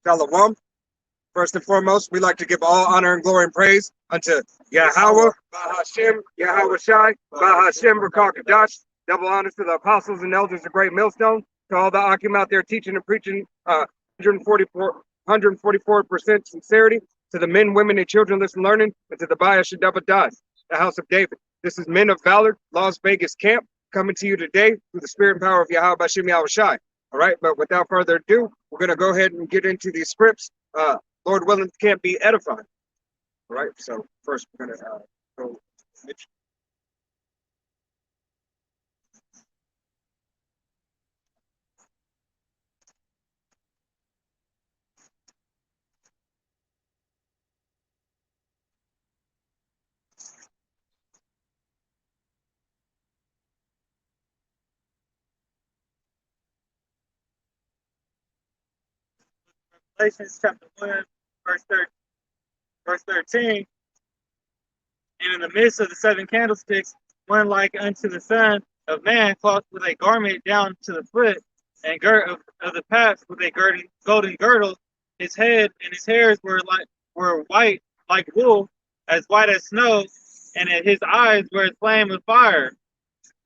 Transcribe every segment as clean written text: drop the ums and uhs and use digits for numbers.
Shalom. First and foremost, we like to give all honor and glory and praise unto Yahweh, Bahashem, Yahweh Shai, Bahashem, Rakah Kadash. Double honors to the apostles and elders of Great Millstone, to all the Akim out there teaching and preaching 144% sincerity, to the men, women, and children listen learning, and to the Bayash Shadabadai, the house of David. This is Men of Valor, Las Vegas Camp, coming to you today through the spirit and power of Yahweh Bashem Yahweh Shai. All right, but without further ado, we're going to go ahead and get into these scripts. Lord willing, can't be edified. All right, so first we're going to go. Galatians chapter 1, verse 13. And in the midst of the seven candlesticks, one like unto the Son of Man, clothed with a garment down to the foot, and girt of the paps with a golden girdle. His head and his hairs were white like wool, as white as snow, and his eyes were a flame of fire.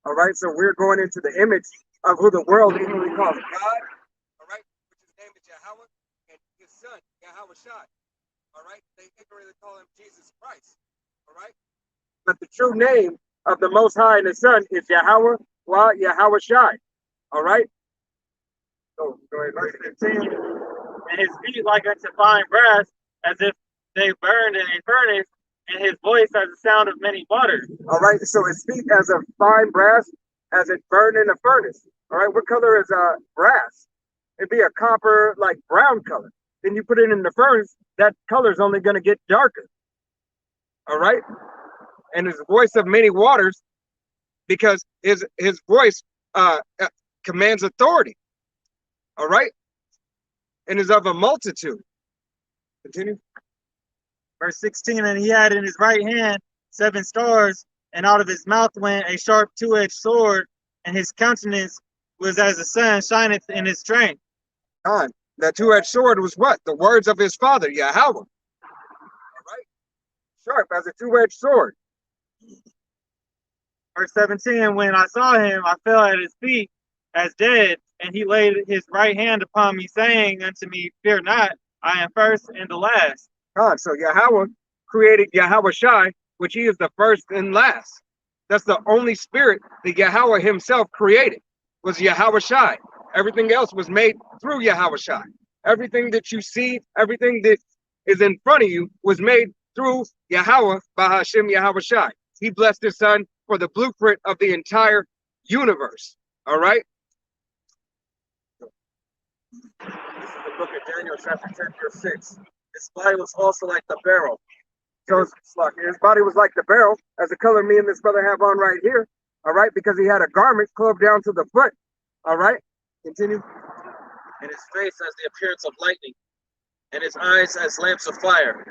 All right, so we're going into the image of who the world ignorantly calls God. All right, which his name is Yahweh, and his son, Yahweh Shai. All right, they ignorantly call him Jesus Christ. All right, but the true name of the Most High and his son is Yahweh, Yahweh Shai. All right, so go ahead, verse 15. And his feet like unto fine brass, as if they burned in a furnace, and his voice as the sound of many waters. All right, so his feet as a fine brass, as it burned in a furnace. All right, what color is brass? It'd be a copper, like brown color. Then you put it in the furnace, that color is only going to get darker. All right, and his voice of many waters, because his voice commands authority. All right, and is of a multitude. Continue. Verse 16, and he had in his right hand 7 stars, and out of his mouth went a sharp two-edged sword, and his countenance was as the sun shineth in his strength. That two-edged sword was what? The words of his father, Yahweh. All right, sharp as a two-edged sword. Verse 17, when I saw him, I fell at his feet as dead, and he laid his right hand upon me, saying unto me, fear not, I am first and the last. So Yahweh created Yahweh Shai, which he is the first and last. That's the only spirit that Yahweh himself created, was Yahweh Shai. Everything else was made through Yahweh Shai. Everything that you see, everything that is in front of you was made through Yahweh, Bahashem Yahweh Shai. He blessed his son for the blueprint of the entire universe. All right? This is the book of Daniel, chapter 10, verse 6. His body was also like the beryl. So his body was like the beryl, as the color me and this brother have on right here. All right, because he had a garment clove down to the foot. All right, continue. And his face as the appearance of lightning, and his eyes as lamps of fire,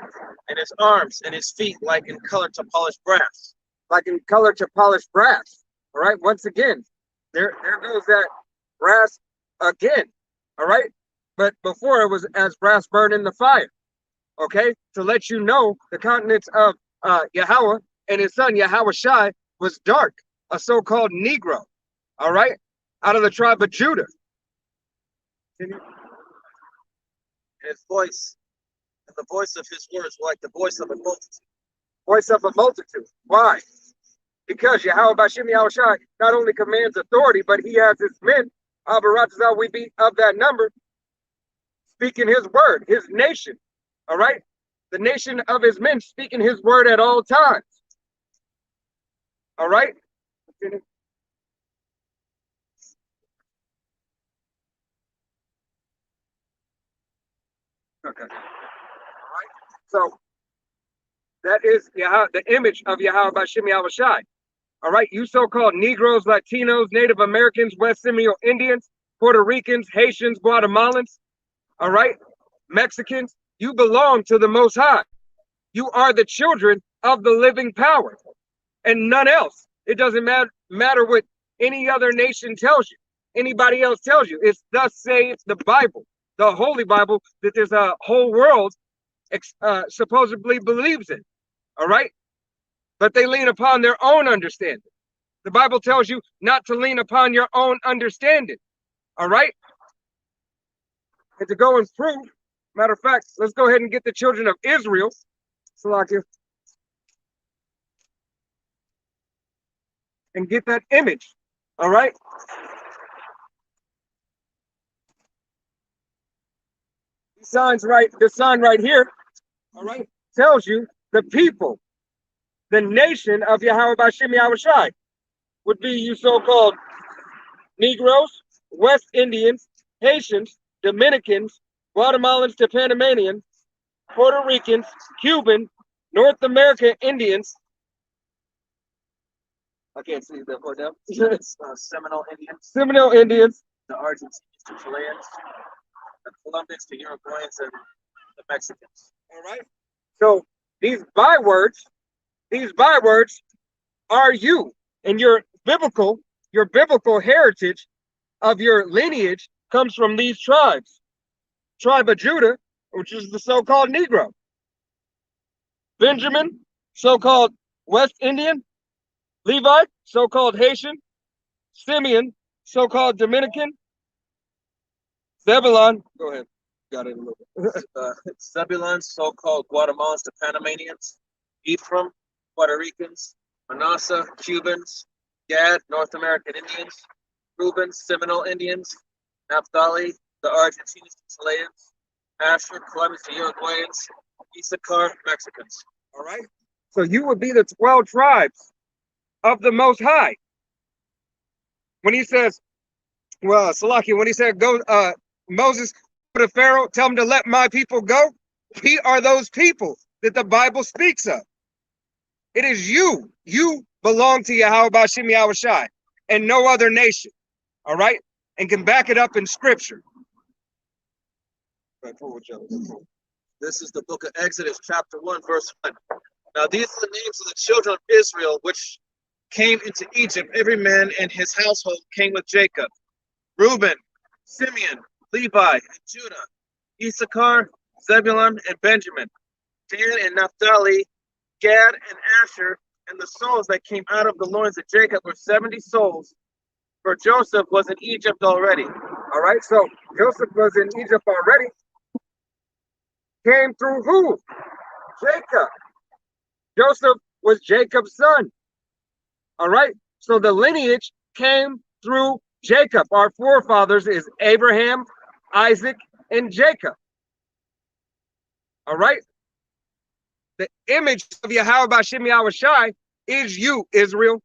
and his arms and his feet like in color to polished brass. Like in color to polished brass. All right, once again, there goes that brass again. All right, but before it was as brass burned in the fire. Okay, to let you know the countenance of Yahweh and his son Yahweh Shai was dark, a so-called Negro. All right, out of the tribe of Judah. And his voice, and the voice of his words were like the voice of a multitude. Voice of a multitude. Why? Because Yahweh Bashem Yahweh Shai not only commands authority, but he has his men, Abaratazah, we be of that number, speaking his word, his nation. All right, the nation of his men speaking his word at all times. All right. Okay. All right. So that is the image of Yahweh Bashem Yahweh Shai. All right, you so-called Negroes, Latinos, Native Americans, West Seminole Indians, Puerto Ricans, Haitians, Guatemalans. All right, Mexicans. You belong to the Most High. You are the children of the living power and none else. It doesn't matter what any other nation tells you, anybody else tells you. It's thus saith the Bible. the Holy Bible that there's a whole world supposedly believes in. All right? But they lean upon their own understanding. The Bible tells you not to lean upon your own understanding. All right? And to go and prove, matter of fact, let's go ahead and get the children of Israel. Salakia. And get that image. All right? The sign right here, all right, tells you the people, the nation of Yahweh Bashim Yahushai would be you so-called Negroes, West Indians, Haitians, Dominicans, Guatemalans to Panamanians, Puerto Ricans, Cuban, North American Indians. I can't see that part now. Seminole Indians. The Argentines to Chileans, the Colombians to Uruguayans, and the Mexicans. All right. So these bywords are you, and your biblical heritage of your lineage comes from these tribes. Tribe of Judah, which is the so-called Negro. Benjamin, so-called West Indian. Levi, so-called Haitian. Simeon, so-called Dominican. Zebulon, go ahead. Got it a little bit. Zebulon, so-called Guatemalans to Panamanians. Ephraim, Puerto Ricans. Manasseh, Cubans. Gad, North American Indians. Reuben, Seminole Indians. Naphtali, the Argentines to Chileans. Asher, Colombians to Uruguayans. Issachar, Mexicans. All right. So you would be the 12 tribes of the Most High. When he says, well, Salaki, when he said, go, Moses, go to Pharaoh, tell him to let my people go, we are those people that the Bible speaks of. It is you. You belong to Yahweh Bashim Yahushai and no other nation. All right? And can back it up in scripture. This is the book of Exodus, chapter 1, verse 1. Now these are the names of the children of Israel, which came into Egypt. Every man in his household came with Jacob. Reuben, Simeon, Levi, and Judah, Issachar, Zebulun, and Benjamin, Dan and Naphtali, Gad and Asher, and the souls that came out of the loins of Jacob were 70 souls, for Joseph was in Egypt already. All right, so Joseph was in Egypt already. Came through who? Jacob. Joseph was Jacob's son. All right, so the lineage came through Jacob. Our forefathers is Abraham, Isaac, and Jacob. All right, the image of Yahweh Bashim Yahushai is you, Israel.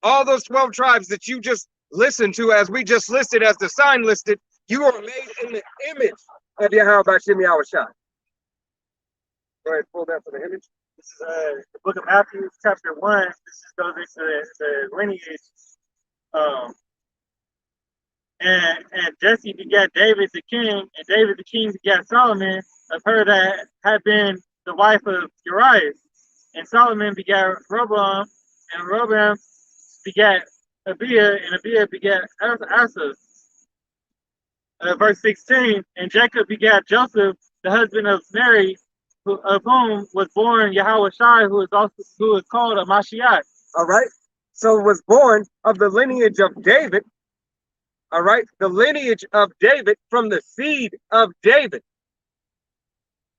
All those 12 tribes that you just listened to, as we just listed, as the sign listed, you are made in the image of Yahweh Bashim Yahushai. Go ahead, pull that for the image. This is the book of Matthew, chapter 1. This goes into the lineage. And Jesse begat David the king, and David the king begat Solomon of her that had been the wife of Uriah. And Solomon begat Rehoboam, and Rehoboam begat Abiah, and Abiah begat Asa. Verse 16, and Jacob begat Joseph, the husband of Mary, of whom was born Yahushai, who is called a Mashiach. All right. So was born of the lineage of David. All right. The lineage of David from the seed of David.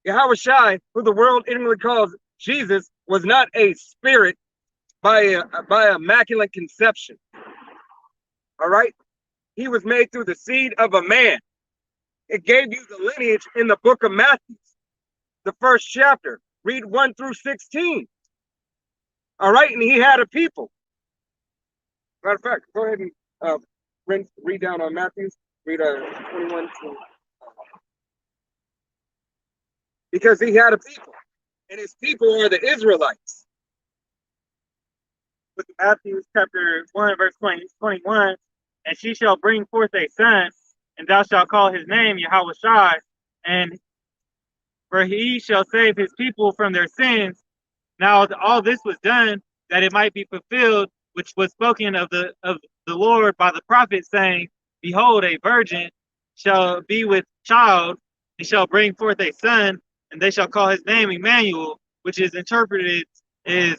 Yahushai, who the world ignorantly calls Jesus, was not a spirit by immaculate conception. All right. He was made through the seed of a man. It gave you the lineage in the book of Matthew, the first chapter. Read 1 through 16. All right, and he had a people. Matter of fact, go ahead and read down on Matthew. Read 21. Because he had a people, and his people are the Israelites. Book of Matthew, chapter 1, verse 21. And she shall bring forth a son, and thou shalt call his name Yahushai, and for he shall save his people from their sins. Now all this was done that it might be fulfilled, which was spoken of the Lord by the prophet, saying, Behold, a virgin shall be with child, and shall bring forth a son, and they shall call his name Emmanuel, which is interpreted is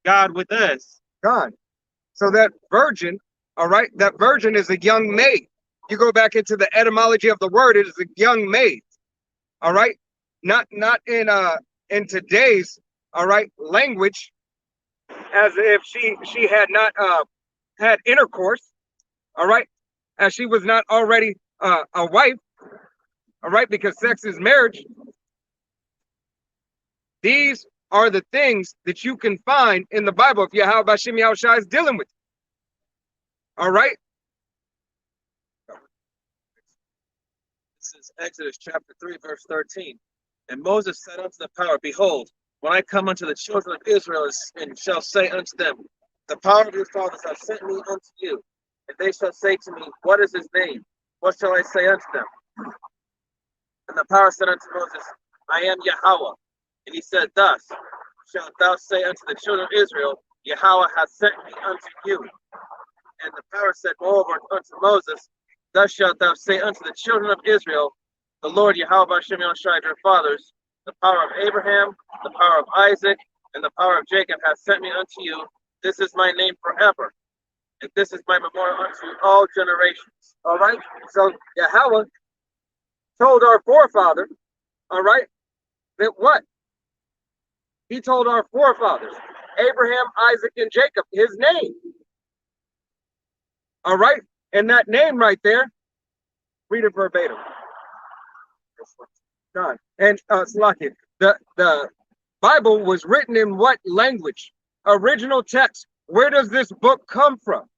God with us. God. So that virgin, all right, that virgin is a young maid. You go back into the etymology of the word, it is a young maid. All right, not in today's all right language, as if she had not had intercourse. All right, as she was not already a wife. All right, because sex is marriage. These are the things that you can find in the Bible if Yahweh Bashim Yahushua is dealing with. All right. This is Exodus chapter 3, verse 13. And Moses said unto the power, Behold, when I come unto the children of Israel, and shall say unto them, The power of your fathers hath sent me unto you, and they shall say to me, What is his name? What shall I say unto them? And the power said unto Moses, I am Yahweh. And he said, Thus shalt thou say unto the children of Israel, Yahweh hath sent me unto you. And the power said moreover unto Moses, Thus shalt thou say unto the children of Israel, The Lord Yahweh Bashim Yahushua of your fathers, the power of Abraham, the power of Isaac, and the power of Jacob hath sent me unto you. This is my name forever, and this is my memorial unto all generations. All right. So Yahweh told our forefather, all right, that what? He told our forefathers, Abraham, Isaac, and Jacob, his name. All right. And that name right there, read it verbatim. Done. And Slakia, the Bible was written in what language? Original text. Where does this book come from?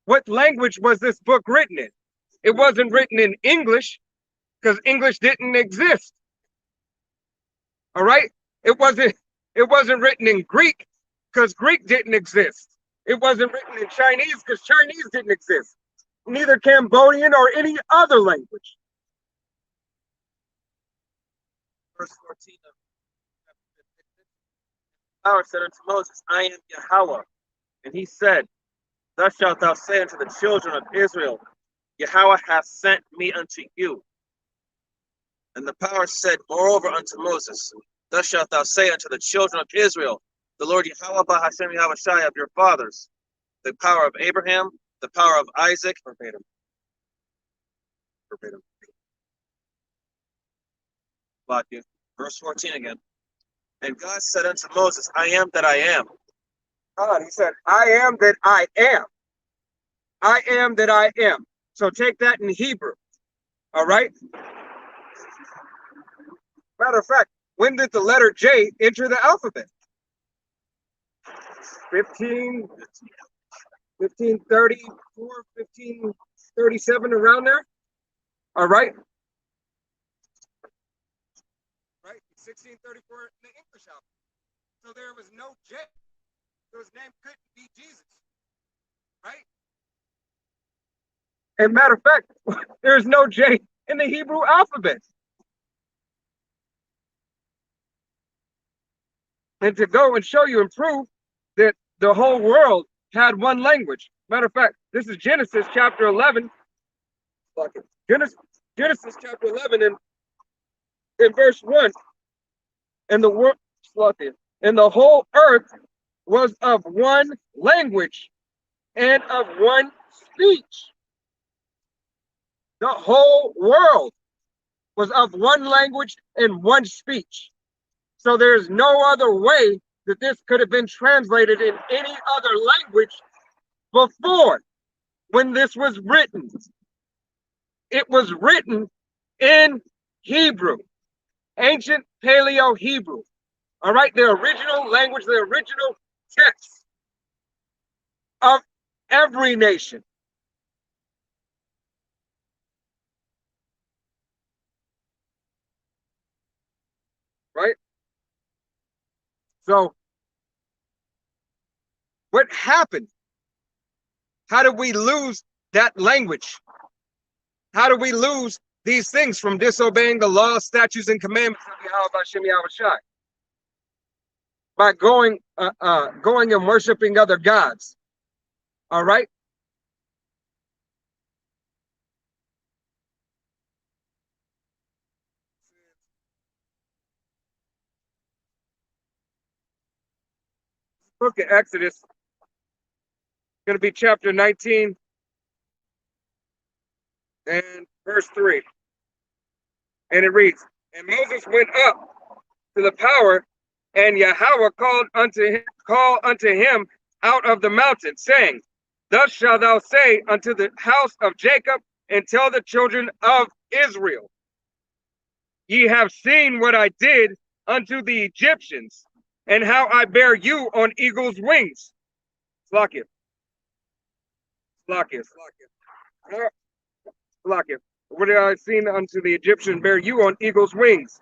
What language was this book written in? It wasn't written in English, because English didn't exist. All right? It wasn't written in Greek, because Greek didn't exist. It wasn't written in Chinese, because Chinese didn't exist. Neither Cambodian or any other language. Verse 14 of chapter 15. Power said unto Moses, I am Yahweh. And he said, Thus shalt thou say unto the children of Israel, Yahweh hath sent me unto you. And the power said moreover unto Moses, Thus shalt thou say unto the children of Israel, The Lord Yahweh Bahashem Yahushua of your fathers, the power of Abraham, the power of Isaac, verbatim. Verse 14 again. And God said unto Moses, I am that I am. God, he said, I am that I am. I am that I am. So take that in Hebrew. All right. Matter of fact, when did the letter J enter the alphabet? 1534, 1537, around there. All right. Right. 1634 in the English alphabet. So there was no J. So his name couldn't be Jesus. Right? And matter of fact, there's no J in the Hebrew alphabet. And to go and show you and prove that the whole world had one language. Matter of fact, this is Genesis chapter 11. Genesis chapter 11 in verse 1. And the world, and the whole earth was of one language and of one speech. The whole world was of one language and one speech. So there's no other way that this could have been translated in any other language before when this was written. It was written in Hebrew, ancient Paleo Hebrew. All right, the original language, the original text of every nation. Right? So, what happened? How did we lose that language? How do we lose these things from disobeying the laws, statutes, and commandments of Yahweh Hashem Yahushai? By going and worshiping other gods. All right? book of Exodus, going to be chapter 19 and verse 3. And it reads, and Moses went up to the power, and Yahweh called unto him out of the mountain, saying, thus shalt thou say unto the house of Jacob, and tell the children of Israel, ye have seen what I did unto the Egyptians, and how I bear you on eagle's wings. Slakia. What have I seen unto the Egyptians, bear you on eagle's wings,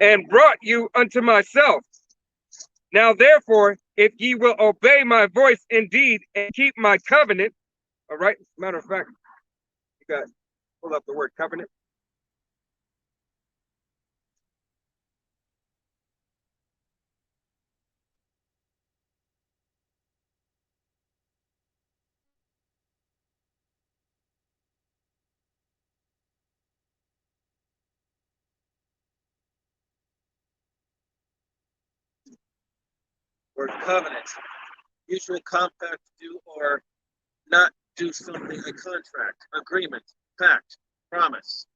and brought you unto myself. Now therefore, if ye will obey my voice indeed, and keep my covenant, all right, matter of fact, you got pull up the word covenant. Word covenant. Mutual compact to do or not do something, a contract, agreement, pact, promise.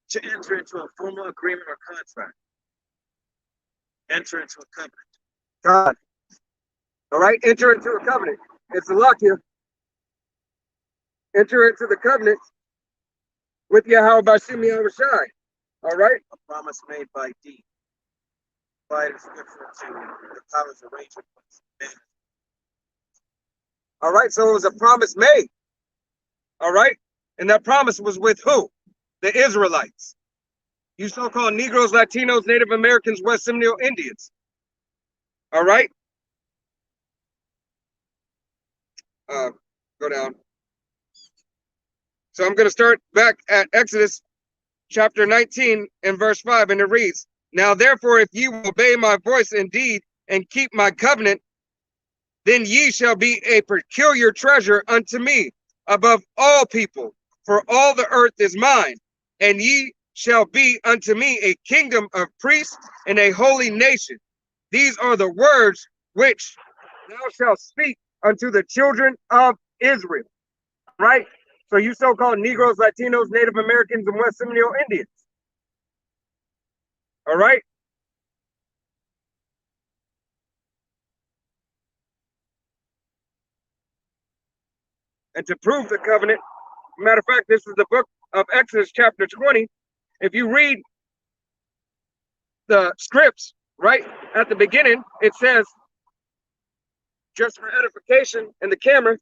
To enter into a formal agreement or contract. Enter into a covenant. God. All right, enter into a covenant. It's a lock here. Enter into the covenant with Yahweh Bashim Yahushai. All right? A promise made by deed. By the scripture to the powers arrangement. All right, so it was a promise made. All right, and that promise was with who? The Israelites. You so-called Negroes, Latinos, Native Americans, West Seminole Indians. All right. Go down. So I'm going to start back at Exodus chapter 19 and verse 5, and it reads, now therefore, if ye will obey my voice indeed, and keep my covenant, then ye shall be a peculiar treasure unto me above all people, for all the earth is mine, and ye shall be unto me a kingdom of priests and a holy nation. These are the words which thou shalt speak unto the children of Israel. Right? So you so-called Negroes, Latinos, Native Americans, and West Seminole Indians. All right? And to prove the covenant, matter of fact, this is the book of Exodus chapter 20. If you read the scripts, right, at the beginning, it says, just for edification in the camera,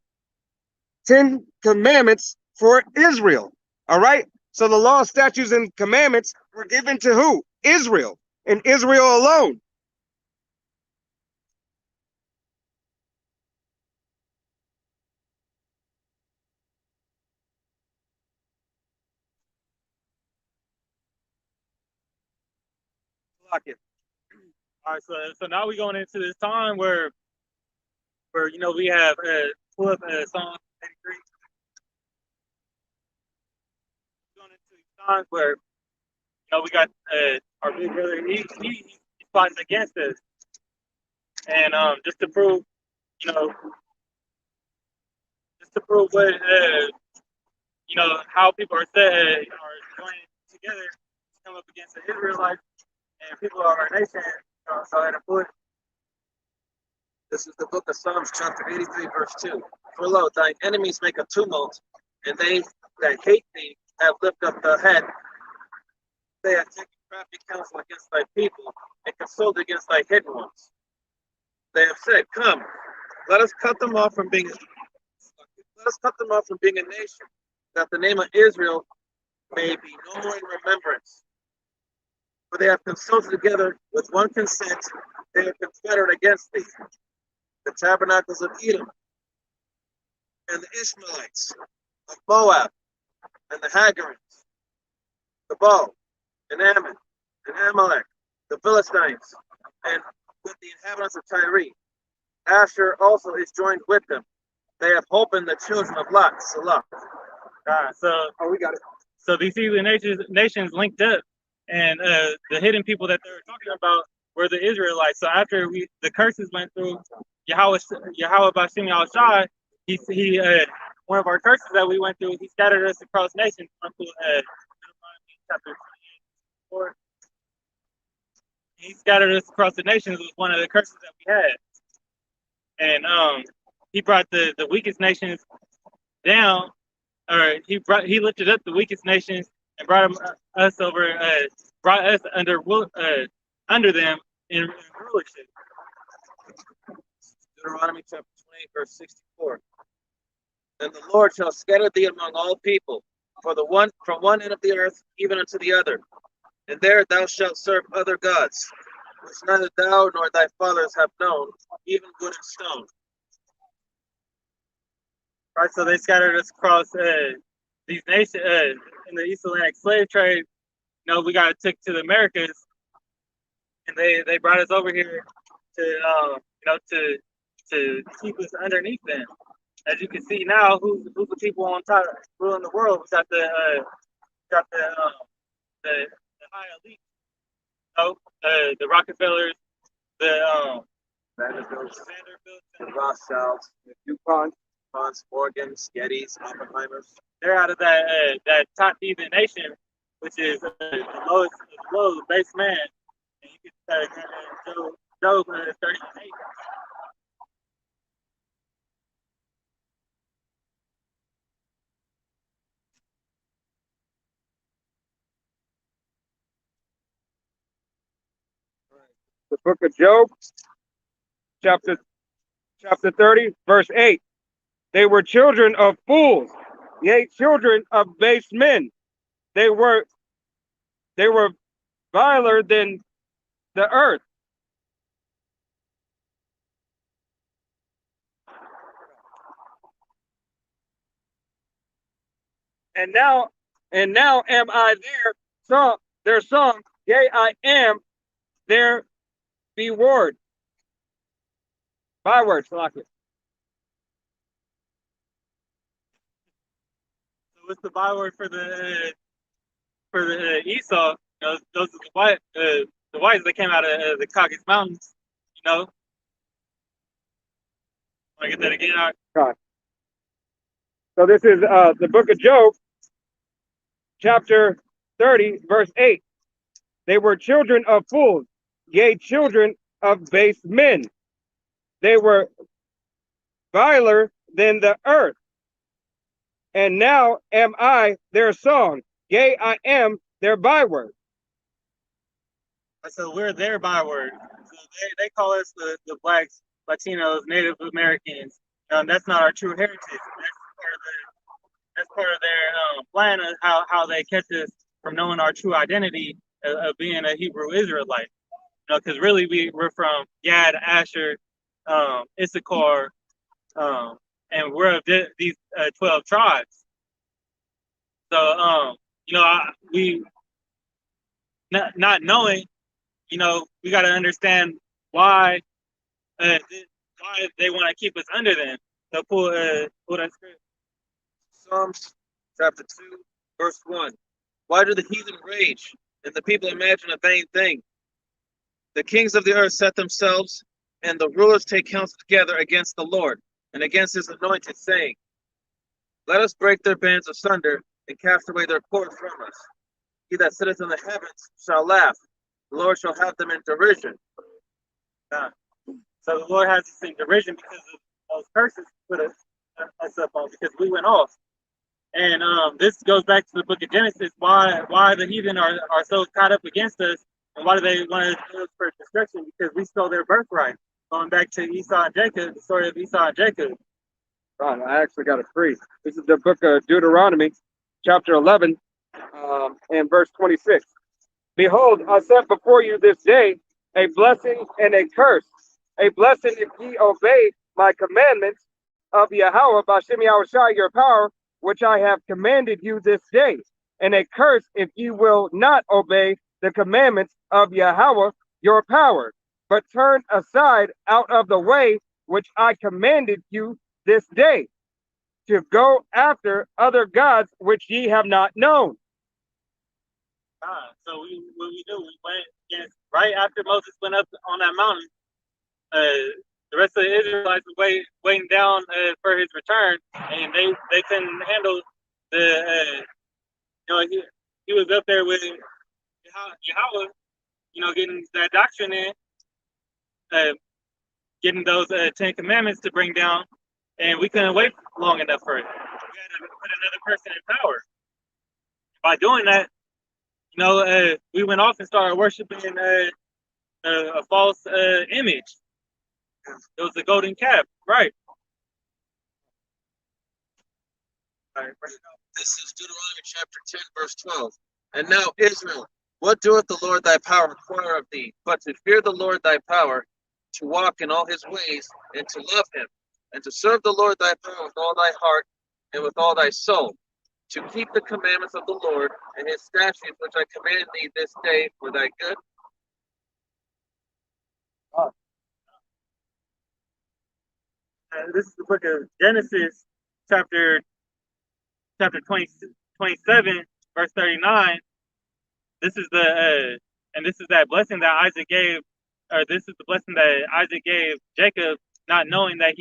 10 commandments for Israel. All right? So the law, statutes, and commandments were given to who? Israel, and Israel alone. Lock it. All right, so now we're going into this time where you know we have pull up Psalm 83. We're going into these times where you know we got our big brother. He fights against us, and just to prove, you know, what you know how people are are joining together to come up against the Israelites and people of our nation. So at a foot. This is the book of Psalms, chapter 83, verse 2. For lo, thine enemies make a tumult, and they that hate thee have lifted up their head. They have taken crafty counsel against thy people, and consulted against thy hidden ones. They have said, come, let us cut them off from being a nation, that the name of Israel may be no more in remembrance. For they have consulted together with one consent, they are confederate against thee. The tabernacles of Edom, and the Ishmaelites of Moab, and the Hagarites, the Baal, and Ammon, and Amalek, the Philistines, and with the inhabitants of Tyre. Asher also is joined with them. They have hope in the children of Lot, Salah. We got it. So these heathen nations linked up, and the hidden people that they were talking about were the Israelites. So after the curses went through, Yahweh Bashim Yahushai, he one of our curses that we went through, he scattered us across nations. Chapter 28. He scattered us across the nations was one of the curses that we had. And he brought the weakest nations down, or he lifted up the weakest nations and brought us over, brought us under them in rulership. Deuteronomy chapter 28, verse 64. And the Lord shall scatter thee among all people, from one end of the earth even unto the other. And there thou shalt serve other gods, which neither thou nor thy fathers have known, even wood and stone. Right, so they scattered us across these nations in the East Atlantic slave trade. You know, we got took to the Americas, and they brought us over here to to keep us underneath them. As you can see now, who's the people on top ruling the world? We got the high elite, the Rockefellers, the Vanderbilts, the Vanderbilt. Rothschilds, the DuPont, Morgans, Gettys, Oppenheimers. They're out of that top heathen nation, which is the lowest base man. And you can Job 38. The book of Job, chapter 30, verse 8. They were children of fools, yea, children of base men. They were viler than the earth. And now am I their song, yea, I am their byword. Byword, Salakia. So what's the byword for the Esau? You know, those are the whites that came out of the Caucasus Mountains. You know, want to get that again? God. So this is the book of Job, chapter 30, verse 8. They were children of fools, yea, children of base men. They were viler than the earth. And now am I their song, yea, I am their byword. So we're their byword. So they call us the blacks, Latinos, Native Americans. That's not our true heritage. That's part of their plan of how they catch us from knowing our true identity of being a Hebrew Israelite. Because really we're from Gad, Asher, Issachar, and we're of these 12 tribes. So we not knowing, we got to understand why they want to keep us under them. So pull that script. Psalms chapter 2, verse 1. Why do the heathen rage and the people imagine a vain thing? The kings of the earth set themselves, and the rulers take counsel together against the Lord and against his anointed, saying, let us break their bands asunder and cast away their cords from us. He that sitteth in the heavens shall laugh. The Lord shall have them in derision. So the Lord has us in derision because of those curses put us up on, because we went off. And this goes back to the book of Genesis, why the heathen are so caught up against us, and why do they want to do us for destruction? Because we stole their birthright. Going back to Esau and Jacob, the story of Esau and Jacob. Ron, I actually got it free. This is the book of Deuteronomy, chapter 11, and verse 26. Behold, I set before you this day a blessing and a curse. A blessing if ye obey my commandments of Yahweh, Bashim Yahushai, your power, which I have commanded you this day. And a curse if ye will not obey the commandments of Yahweh, your power, but turn aside out of the way which I commanded you this day, to go after other gods which ye have not known. So what we do, we went against, right after Moses went up on that mountain. The rest of the Israelites were waiting down for his return, and they couldn't handle the he was up there with Yahweh, getting that doctrine in, uh, getting those 10 commandments to bring down, and we couldn't wait long enough for it. We had to put another person in power. By doing that, we went off and started worshiping a false image. It was the golden calf, right? This is Deuteronomy chapter 10, verse 12. And now, Israel, what doeth the Lord thy power require of thee, but to fear the Lord thy power, to walk in all his ways, and to love him, and to serve the Lord thy power with all thy heart and with all thy soul, to keep the commandments of the Lord and his statutes which I command thee this day for thy good? This is the book of Genesis, chapter 27, verse 39. This is that blessing that Isaac gave, or this is the blessing that Isaac gave Jacob, not knowing that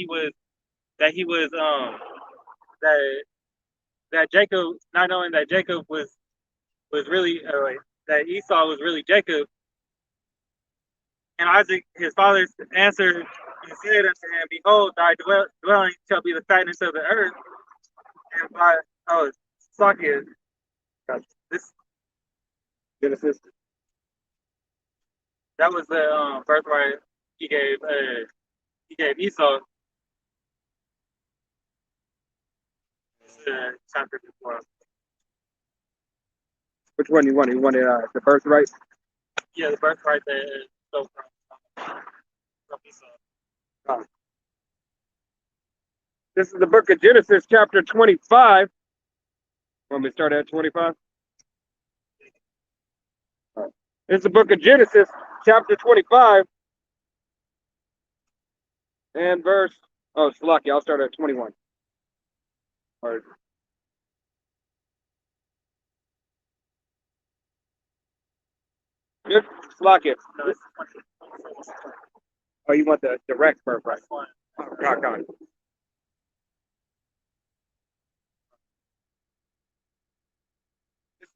Jacob, not knowing that Jacob was really that Esau was really Jacob. And Isaac, his father, answered and said unto him, Behold, thy dwelling shall be the fatness of the earth, and by Slakia, this Genesis. that was the birthright he gave Esau. Chapter before. Which one you wanted? You wanted the birthright? Yeah, the birthright that is so from Esau. This is the book of Genesis, chapter 25. Want me to start at 25? Right. This is the book of Genesis, chapter 25. And verse, Slakia, I'll start at 21. All right. Just Slakia. Oh, you want the direct birthright? Oh, God.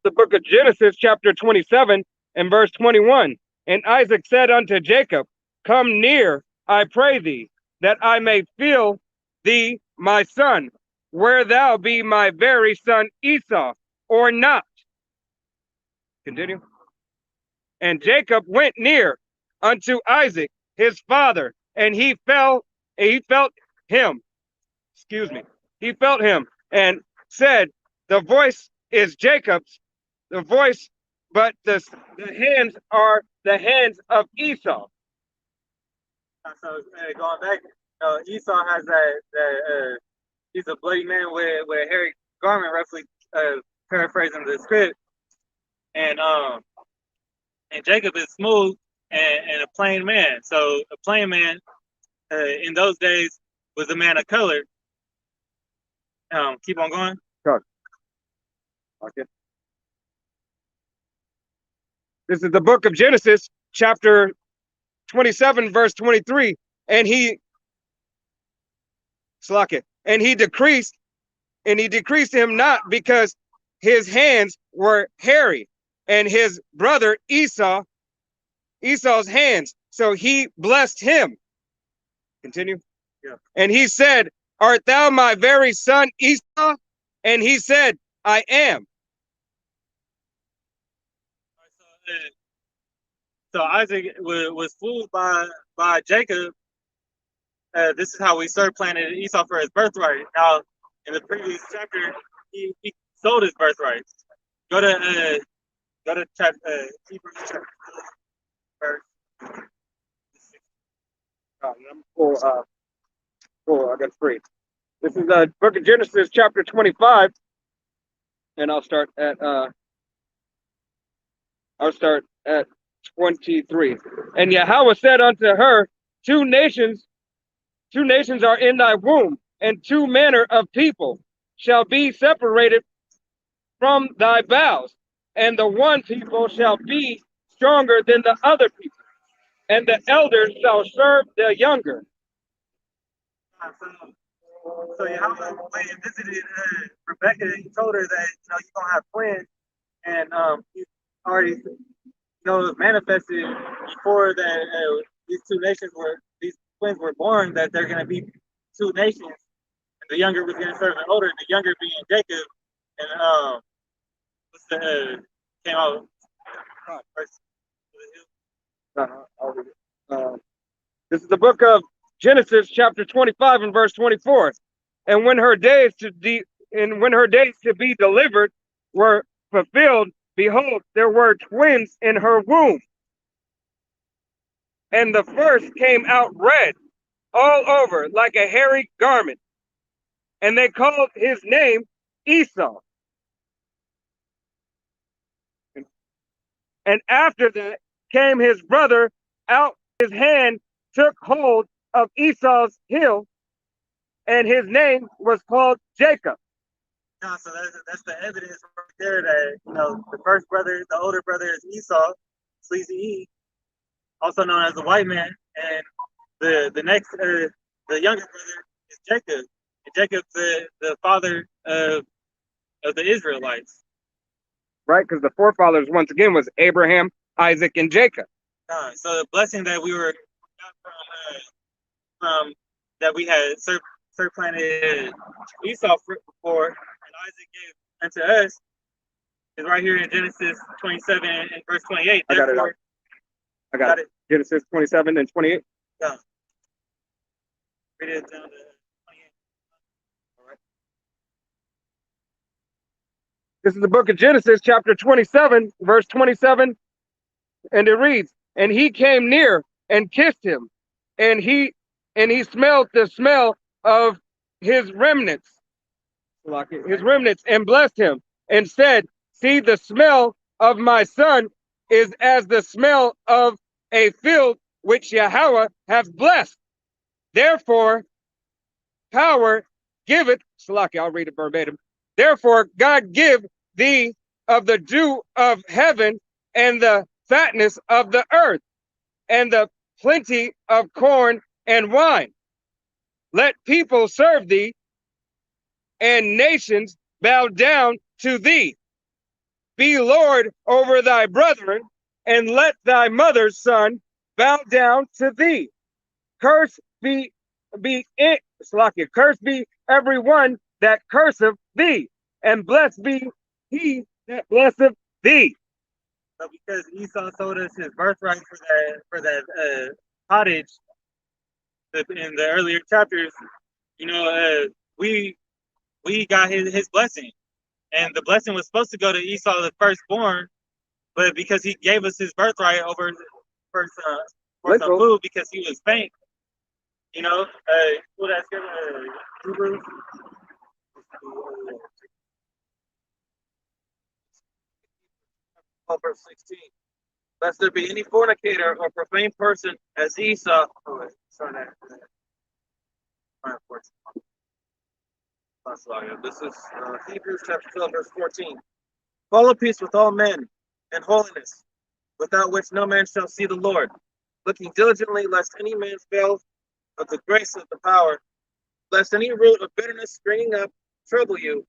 The book of Genesis, chapter 27, and verse 21. And Isaac said unto Jacob, Come near, I pray thee, that I may feel thee, my son, where thou be my very son Esau, or not. Continue. And Jacob went near unto Isaac, his father, and he felt him. He felt him and said, The voice is Jacob's, the voice, but the hands are the hands of Esau. So going back, Esau has that he's a bloody man with a hairy garment, roughly paraphrasing the script, and Jacob is smooth and a plain man. So a plain man in those days was a man of color. Keep on going. Sure. Okay. This is the book of Genesis, chapter 27, verse 23. And he decreased him not because his hands were hairy, and his brother Esau's hands. So he blessed him. Continue. Yeah. And he said, Art thou my very son Esau? And he said, I am. So Isaac was fooled by Jacob. This is how we supplanted Esau for his birthright. Now, in the previous chapter, he sold his birthright. Go to chapter Hebrews chapter 4, verse. I'm full. I got 3. This is the book of Genesis, chapter 25, and I'll start at 23. And Yahweh said unto her, Two nations are in thy womb, and 2 manner of people shall be separated from thy bowels. and the one people shall be stronger than the other people, and the elders shall serve the younger. So Yahweh, when he visited Rebecca, he told her that you're gonna have twins, and he already manifested before that these twins were born, that they're gonna be two nations, and the younger was gonna serve the older, the younger being Jacob, and what's the came out first. This is the book of Genesis, chapter 25 and verse 24. And when her days to be delivered were fulfilled, behold, there were twins in her womb. And the first came out red all over like a hairy garment. And they called his name Esau. And after that came his brother out, his hand took hold of Esau's heel, and his name was called Jacob. So that's the evidence right there that the first brother, the older brother, is Esau, Sleazy E, also known as the white man, and the next the younger brother is Jacob, and Jacob's the father of the Israelites. Right, because the forefathers once again was Abraham, Isaac, and Jacob. So the blessing that we were from that we had supplanted Esau for, and Isaac gave unto us, is right here in Genesis 27 and verse 28. I got it. Genesis 27 and 28. Yeah. Read it down to 28. All right. This is the book of Genesis, chapter 27, verse 27, and it reads, "And he came near and kissed him, and he smelled the smell of his remnants, and blessed him, and said, See, the smell of my son is as the smell of a field which Yahweh hath blessed. Therefore, power giveth," I'll read it verbatim. "Therefore, God give thee of the dew of heaven, and the fatness of the earth, and the plenty of corn and wine. Let people serve thee, and nations bow down to thee. Be Lord over thy brethren, and let thy mother's son bow down to thee. Cursed be every one that curseth thee, and blessed be he that blesseth thee." So because Esau sold us his birthright for that cottage in the earlier chapters, we got his blessing, and the blessing was supposed to go to Esau, the firstborn, but because he gave us his birthright over for some food because he was faint, what that's Hebrews. Verse 16. Lest there be any fornicator or profane person as Esau. This is Hebrews chapter 12, verse 14. Follow peace with all men and holiness, without which no man shall see the Lord, looking diligently lest any man fail of the grace of the power, lest any root of bitterness springing up trouble you,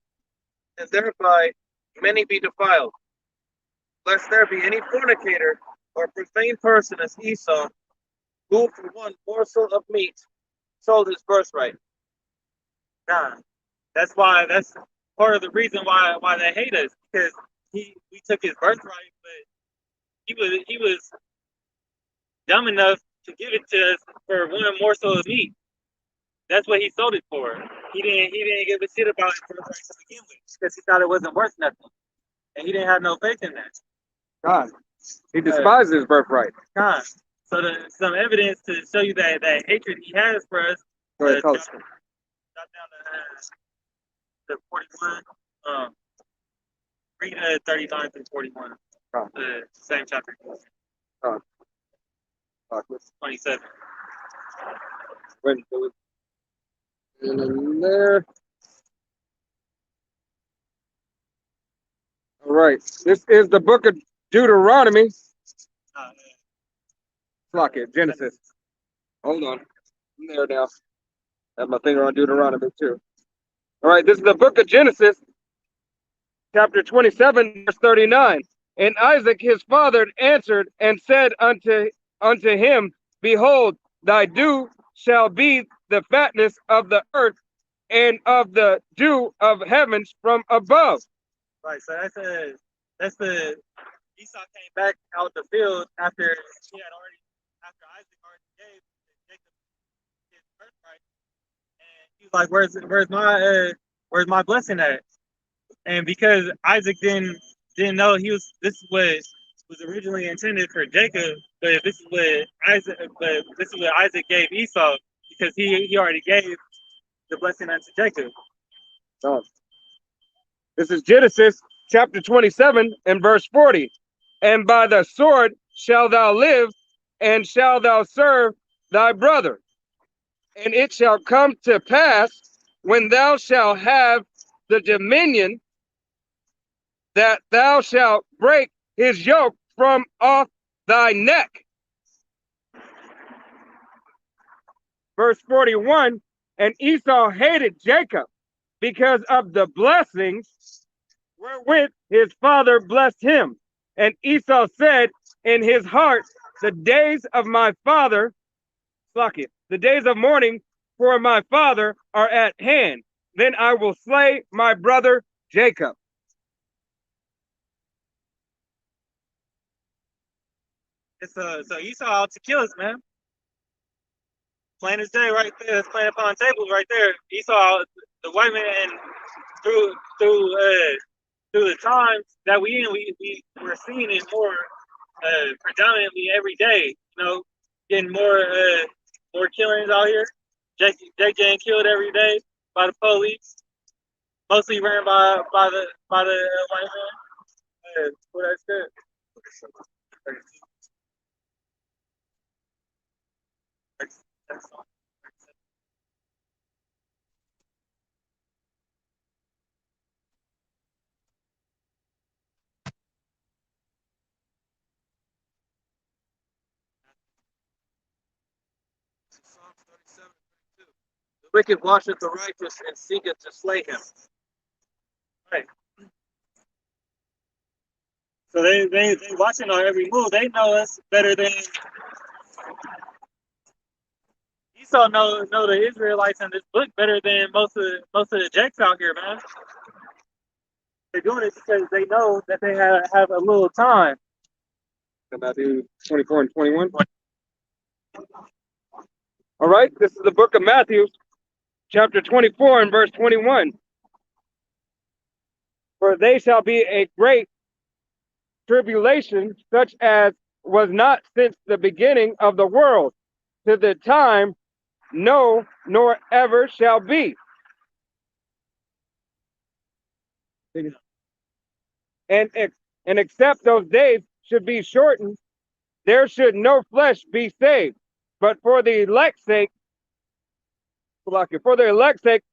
and thereby many be defiled. Lest there be any fornicator or profane person as Esau, who for one morsel of meat sold his birthright. That's part of the reason why they hate us, because we took his birthright, but he was dumb enough to give it to us for one morsel of meat. That's what he sold it for. He didn't give a shit about it for the price to begin with, because he thought it wasn't worth nothing, and he didn't have no faith in that. God, he despised his birthright. God. So some evidence to show you that hatred he has for us. Go ahead, tell us. Drop down to 41. Read 39 through 41. The same chapter. 27. And there. All right. This is the book of Deuteronomy. Lock it. Genesis. Hold on. I'm there now. Have my finger on Deuteronomy too. All right. This is the book of Genesis, chapter 27, verse 39. And Isaac his father answered and said unto him, Behold, thy dew shall be the fatness of the earth and of the dew of heavens from above. Right. So that's the Esau came back out the field after he had already after Isaac already gave Jacob his birthright, and he was like, where's my blessing at? And because Isaac didn't know this was originally intended for Jacob, but this is what Isaac gave Esau because he already gave the blessing unto Jacob. Oh. This is Genesis chapter 27 and verse 40. And by the sword shalt thou live, and shalt thou serve thy brother. And it shall come to pass when thou shalt have the dominion that thou shalt break his yoke from off thy neck. Verse 41, and Esau hated Jacob because of the blessings wherewith his father blessed him. And Esau said in his heart, the days of my father, the days of mourning for my father are at hand. Then I will slay my brother Jacob. So Esau out to kill us, man. Plain as day, right there. That's plain upon tables, right there. Esau, the white man, and through the times that we're seeing it more predominantly every day. You know, getting more killings out here. Jake getting killed every day by the police, mostly ran by the white man. Well, that's good. That's all. Psalms 37:32. The wicked watcheth the righteous and seeketh to slay him. Right. So they watching our every move. They know us better than Esau know the Israelites in this book better than most of the Jakes out here, man. They're doing it because they know that they have a little time. Matthew 24 and 21. All right, this is the book of Matthew, chapter 24 and verse 21. For they shall be a great tribulation, such as was not since the beginning of the world, to the time no, nor ever shall be. And except those days should be shortened, there should no flesh be saved. But for the elect's sake,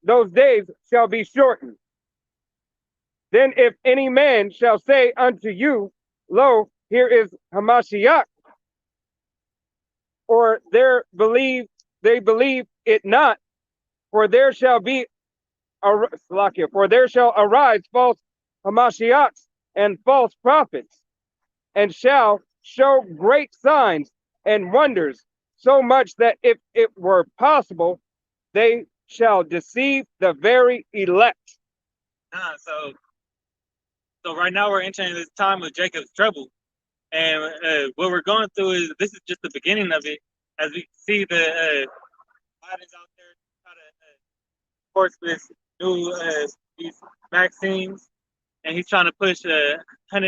those days shall be shortened. Then if any man shall say unto you, Lo, here is Hamashiach, or they believe it not, for there shall arise false Hamashiachs and false prophets, and shall show great signs and wonders, so much that if it were possible, they shall deceive the very elect. So right now we're entering this time of Jacob's trouble, and what we're going through is this is just the beginning of it. As we see the Biden's out there try to force this new these vaccines, and he's trying to push 100 jabs or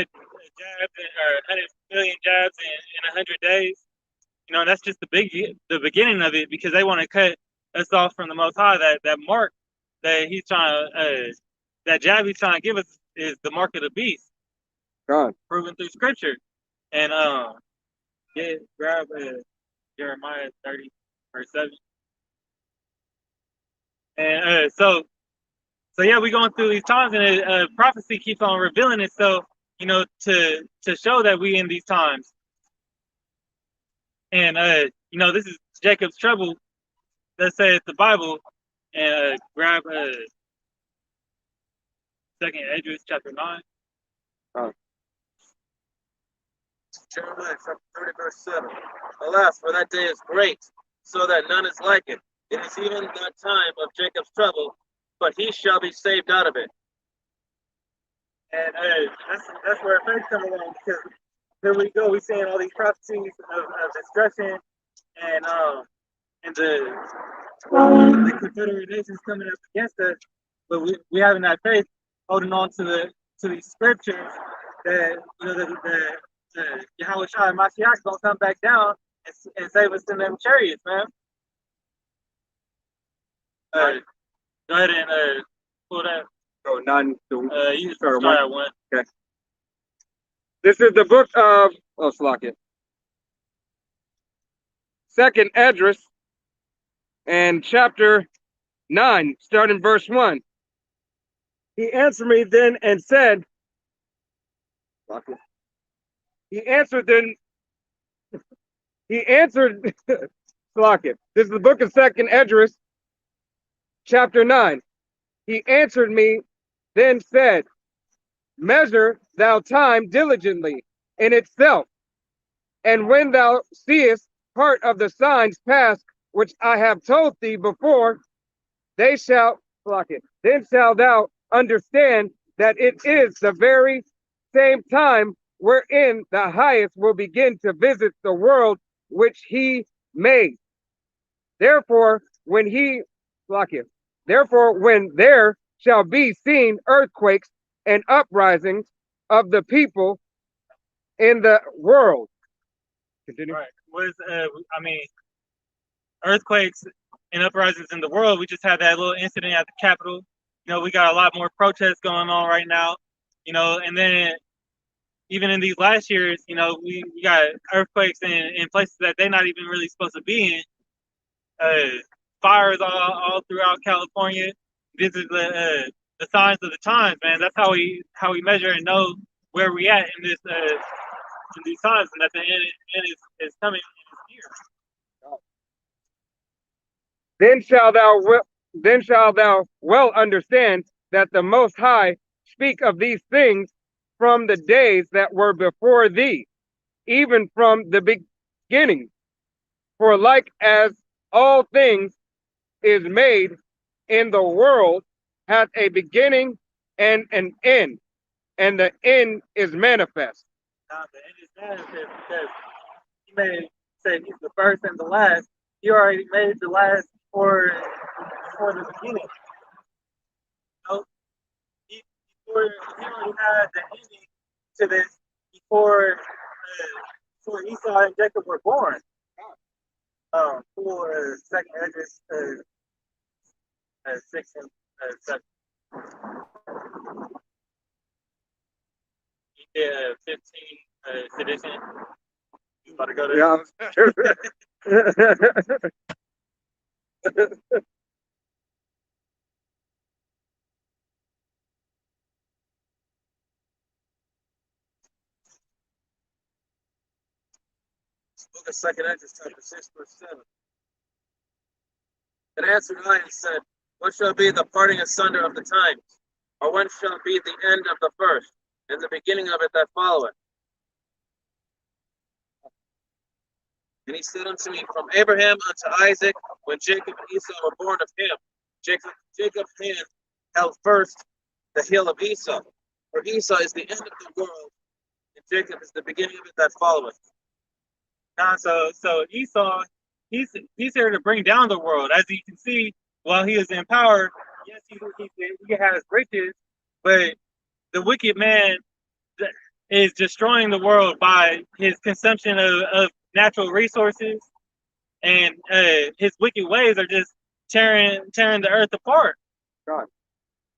100 million jabs in 100 days. You know, that's just the beginning of it, because they want to cut us off from the Most High. That mark that he's trying to that jab he's trying to give us is the mark of the beast, God, proven through Scripture. And grab Jeremiah 30 verse 7. And so yeah, we're going through these times, and prophecy keeps on revealing itself to show that we in these times. And this is Jacob's trouble. Let's say it's the Bible, and grab Second Esdras chapter 9. Jeremiah chapter 30, verse 7. Alas, for that day is great, so that none is like it. It is even that time of Jacob's trouble, but he shall be saved out of it. And that's where faith comes along, because here we go, we're seeing all these prophecies of destruction and the Confederate nations coming up against us, but we having that faith, holding on to these scriptures that the Yahweh Shai and Mashiach gonna come back down and save us in them chariots, man. Go ahead and pull that. Oh, none. You can start at 1. Okay. This is the book of Slakia. Second Esdras and chapter 9, starting verse 1. He answered me then and said, Slakia. This is the book of Second Esdras, chapter 9. He answered me, then said, measure thou time diligently in itself, and when thou seest part of the signs past, which I have told thee before, then shalt thou understand that it is the very same time wherein the highest will begin to visit the world which he made. Therefore, when there shall be seen earthquakes and uprisings of the people in the world. Continue. Right. Earthquakes and uprisings in the world. We just had that little incident at the Capitol. We got a lot more protests going on right now. And then even in these last years, we got earthquakes in places that they're not even really supposed to be in. Fires all throughout California. This is the signs of the times, man. That's how we measure and know where we at in this in these times, and that the end is coming in this year. Then shalt thou well understand that the Most High speak of these things from the days that were before thee, even from the beginning. For like as all things is made in the world hath a beginning and an end, and the end is manifest. Now, the end is manifest because he say he's the first and the last. He already made the last before the beginning. He already had the ending to this before Esau and Jacob were born. For Second Esdras 6 and 7. He did 15 sedition. You about to go there? Yeah. Book of Second Esdras, chapter 6, verse 7. And answered I and said, what shall be the parting asunder of the times? Or when shall be the end of the first, and the beginning of it that followeth? And he said unto me, from Abraham unto Isaac, when Jacob and Esau were born of him, Jacob's hand held first the heel of Esau. For Esau is the end of the world, and Jacob is the beginning of it that followeth. So Esau, he's here to bring down the world. As you can see, while he is in power, yes, he has riches, but the wicked man is destroying the world by his consumption of natural resources, and his wicked ways are just tearing the earth apart. God.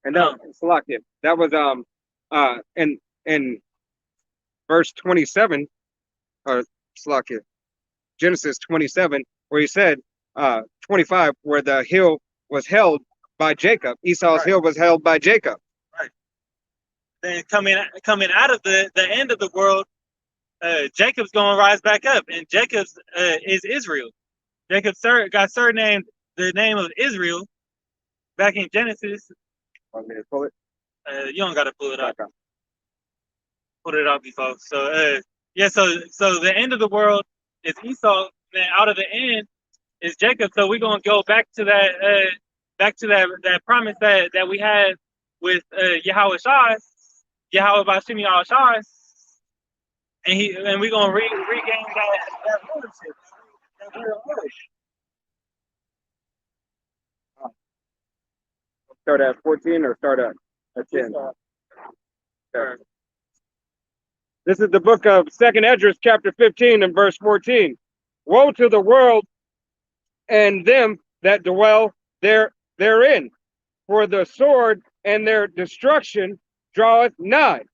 And Salakia, that was in verse 27, or Salakia, Genesis 27, where he said 25, where the hill was held by Jacob. Esau's hill was held by Jacob. Right. then coming out of the end of the world, Jacob's going to rise back up, and Jacob's is Israel. Jacob got surnamed the name of Israel back in Genesis. Want me to pull it? You don't got to pull it up. Okay. Put it up before. So yeah, so the end of the world is Esau, and out of the end is Jacob. So we're gonna go back to that promise that we had with Yahweh Shai, Yahweh Bashim Yahweh Shai, and we're gonna regain that ownership, that real ownership. Start at 14 or start at 10? Sure. This is the book of 2nd Esdras, chapter 15 and verse 14. Woe to the world and them that dwell therein, for the sword and their destruction draweth nigh.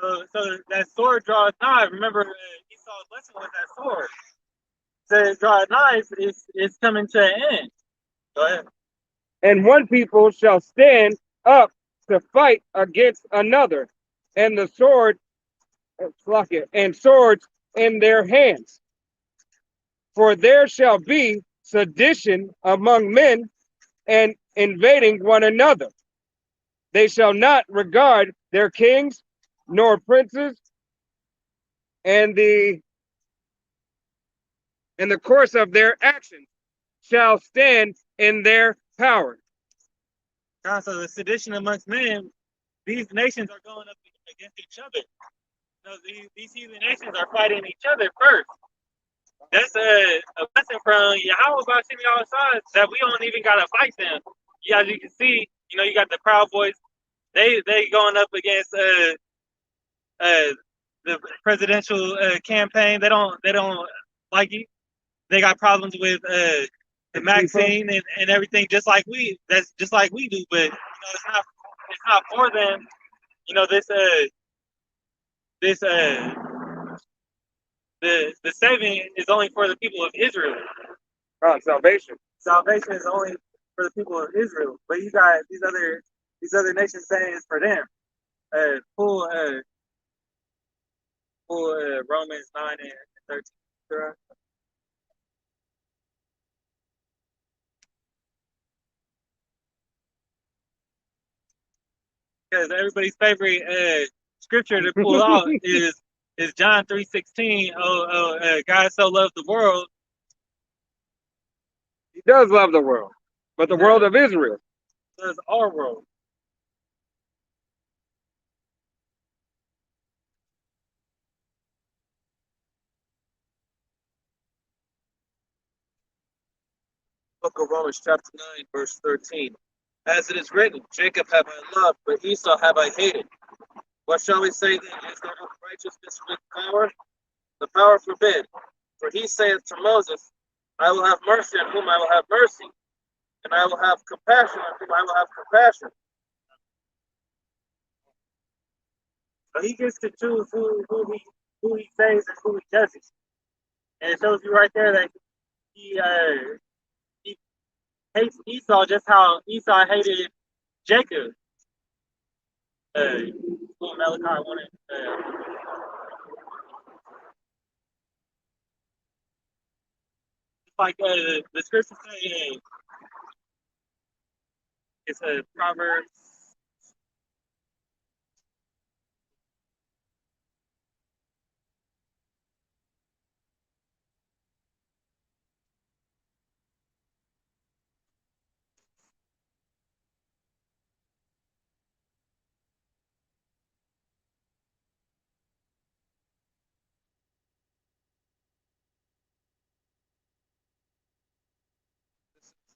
So that sword draweth nigh. Remember, Esau's lesson was that sword. So draweth nigh is coming to an end. Go ahead. And one people shall stand up to fight against another, and the sword, and swords in their hands. For there shall be sedition among men, and invading one another. They shall not regard their kings nor princes, and the course of their actions shall stand in their power. So the sedition amongst men, these nations are going up against each other. No, these heathen nations are fighting each other first. That's a lesson from Yahweh Bashim Yahweh Shai that we don't even gotta fight them. Yeah, as you can see, you got the Proud Boys. They going up against the presidential campaign. They don't like you. They got problems with the magazine and everything, just like we. That's just like we do, but it's not for them. The saving is only for the people of Israel. Salvation. Salvation is only for the people of Israel. But you got these other nations saying it's for them. Pull Romans 9 and 13. Sure. Because everybody's favorite scripture to pull out is John 3:16. God so loved the world. He does love the world, but the world of Israel. So it's our world. Book of Romans, chapter 9, verse 13. As it is written, Jacob have I loved, but Esau have I hated. What shall we say then? Is there righteousness with power? The power forbid. For he saith to Moses, I will have mercy on whom I will have mercy, and I will have compassion on whom I will have compassion. So he gets to choose who he saves and who he doesn't. And it shows you right there that he hates Esau just how Esau hated Jacob. Malachi wanted. Like the scripture say, it's a Proverbs.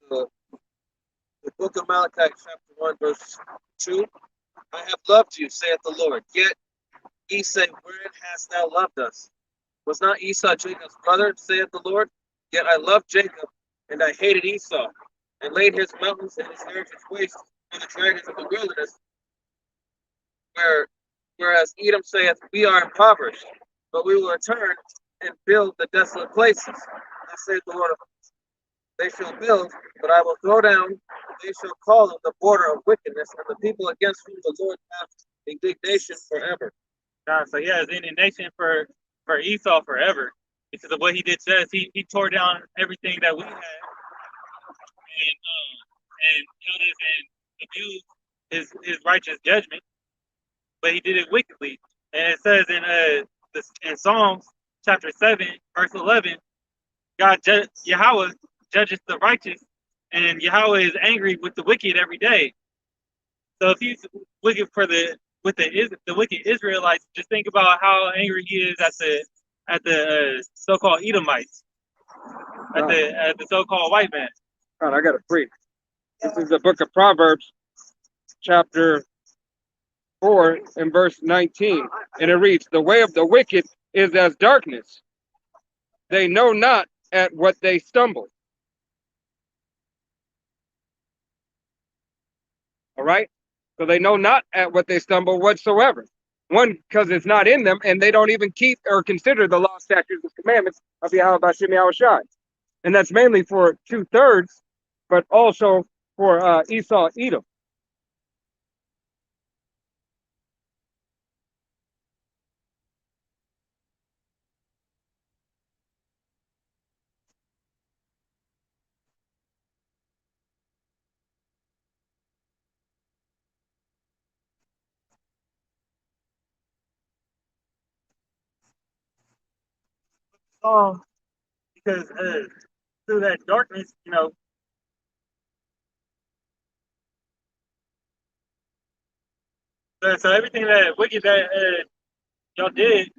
The book of Malachi, chapter 1, verse 2. I have loved you, saith the Lord. Yet ye say, wherein hast thou loved us? Was not Esau Jacob's brother, saith the Lord? Yet I loved Jacob, and I hated Esau, and laid his mountains and his heritage waste for the dragons of the wilderness. Whereas Edom saith, we are impoverished, but we will return and build the desolate places. Thus saith the Lord of hosts. they shall build, but I will throw down. They shall call them the border of wickedness, and the people against whom the Lord hath indignation forever. So yeah, his indignation for Esau forever because of what he did to us. He tore down everything that we had and held us and abused his righteous judgment, but he did it wickedly. And it says in Psalms chapter 7, verse 11, Yahweh judges the righteous, and Yahweh is angry with the wicked every day. So if he's wicked with the wicked Israelites, just think about how angry he is at the so-called Edomites, at the so-called white man. God, I got to preach. This is the book of Proverbs, chapter 4 and verse 19. And it reads, the way of the wicked is as darkness. They know not at what they stumble. All right? So they know not at what they stumble whatsoever. One, because it's not in them, and they don't even keep or consider the law, statutes, and commandments of Yahweh Bashim Yahushai. And that's mainly for 2/3, but also for Esau, Edom. Because through that darkness, so everything that wicked that y'all did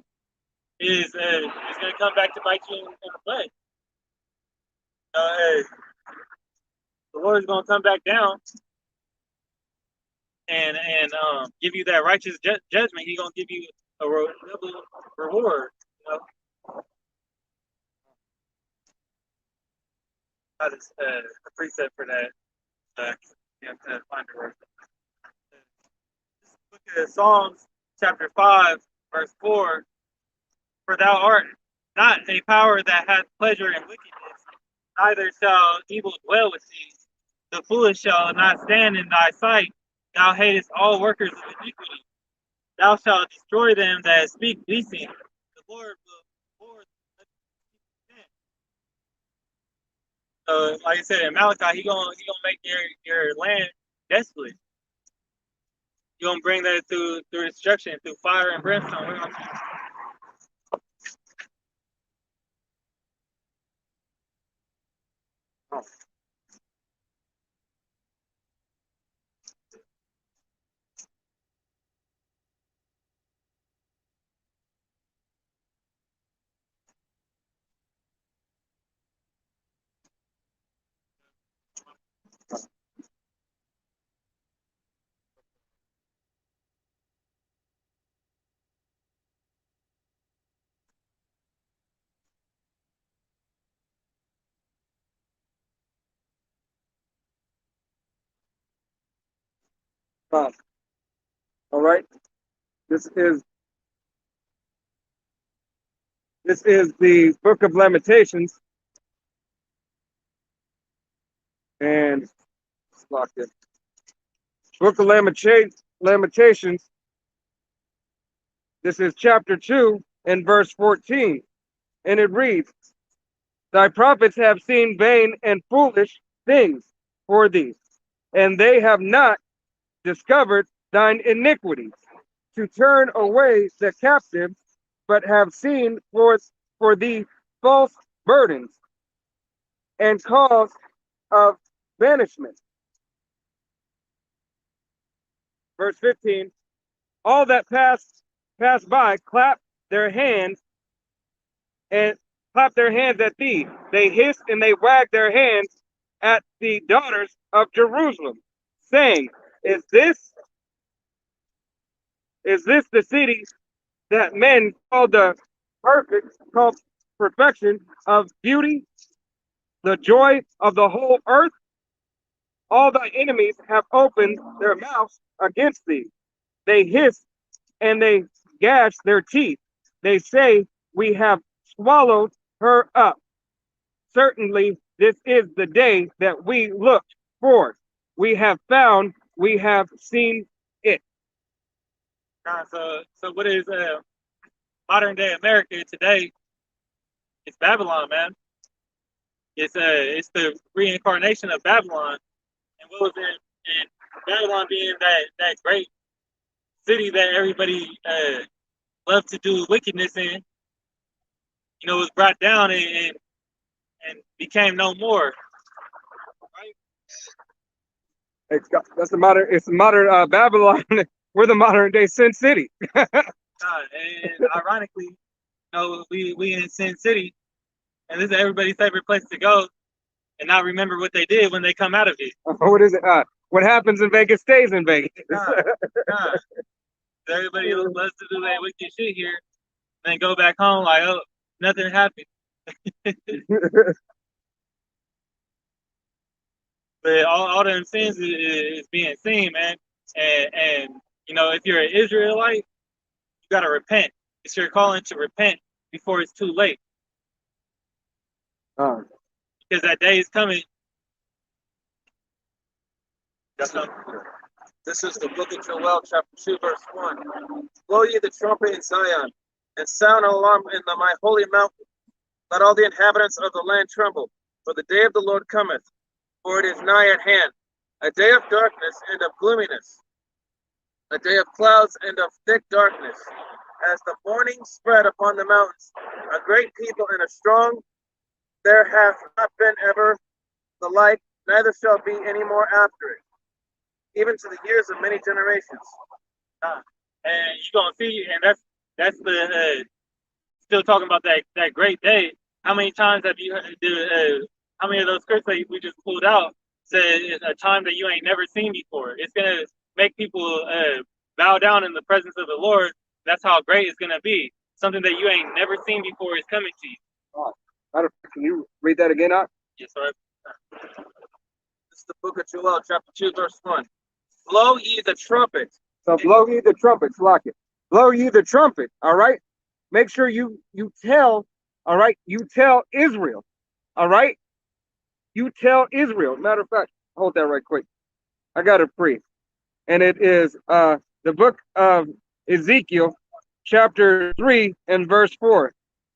is going to come back to bite you in the butt. The Lord is going to come back down and give you that righteous judgment. He's going to give you a double reward. That is a precept for that. You have to find the word. Look at Psalms chapter 5, verse 4. For thou art not a power that hath pleasure in wickedness, neither shall evil dwell with thee. The foolish shall not stand in thy sight. Thou hatest all workers of iniquity. Thou shalt destroy them that speak deceit. The Lord will reward them. So, like I said in Malachi, he gonna make your land desolate. You're gonna bring that through destruction, through fire and brimstone. All right. This is the book of Lamentations. And lock it. Book of Lamentations. This is chapter 2 and verse 14. And it reads, thy prophets have seen vain and foolish things for thee, and they have not discovered thine iniquities, to turn away the captives, but have seen for thee false burdens and cause of banishment. Verse 15, all that pass by clap their hands and clap their hands at thee. They hiss and they wag their hands at the daughters of Jerusalem, saying, Is this the city that men call called perfection of beauty, the joy of the whole earth? All thy enemies have opened their mouths against thee. They hiss and they gash their teeth. They say, we have swallowed her up. Certainly This is the day that we looked for. We have found, we have seen it. So what is modern day America today? It's Babylon, man. It's the reincarnation of Babylon. And what was it? And Babylon being that great city that everybody loved to do wickedness in, was brought down and became no more. Right? It's the modern Babylon. We're the modern day Sin City. And ironically, we in Sin City, and this is everybody's favorite place to go and not remember what they did when they come out of it. What is it? What happens in Vegas stays in Vegas. Everybody loves to do that wicked shit here, and then go back home like, oh, nothing happened. But all them sins is being seen, man. And if you're an Israelite, you gotta repent. It's your calling to repent before it's too late. Because that day is coming. This is the book of Joel, chapter 2, verse 1. Blow ye the trumpet in Zion, and sound an alarm in my holy mountain. Let all the inhabitants of the land tremble, for the day of the Lord cometh, for it is nigh at hand, a day of darkness and of gloominess, a day of clouds and of thick darkness, as the morning spread upon the mountains, a great people and a strong, there hath not been ever the like, neither shall be any more after it, even to the years of many generations. And you're gonna see, and that's the still talking about that great day. How many times have you how many of those scripts that we just pulled out said it's a time that you ain't never seen before? It's gonna make people bow down in the presence of the Lord. That's how great it's gonna be. Something that you ain't never seen before is coming to you. Can you read that again, Op? Yes, sir. This is the book of Joel, chapter 2, verse 1. Blow ye the trumpet. So blow ye the trumpets, lock it. Blow ye the trumpet, all right? Make sure you tell, all right? You tell Israel, all right? You tell Israel. Matter of fact, hold that right quick. I got it free. And it is the book of Ezekiel, chapter 3 and verse 4.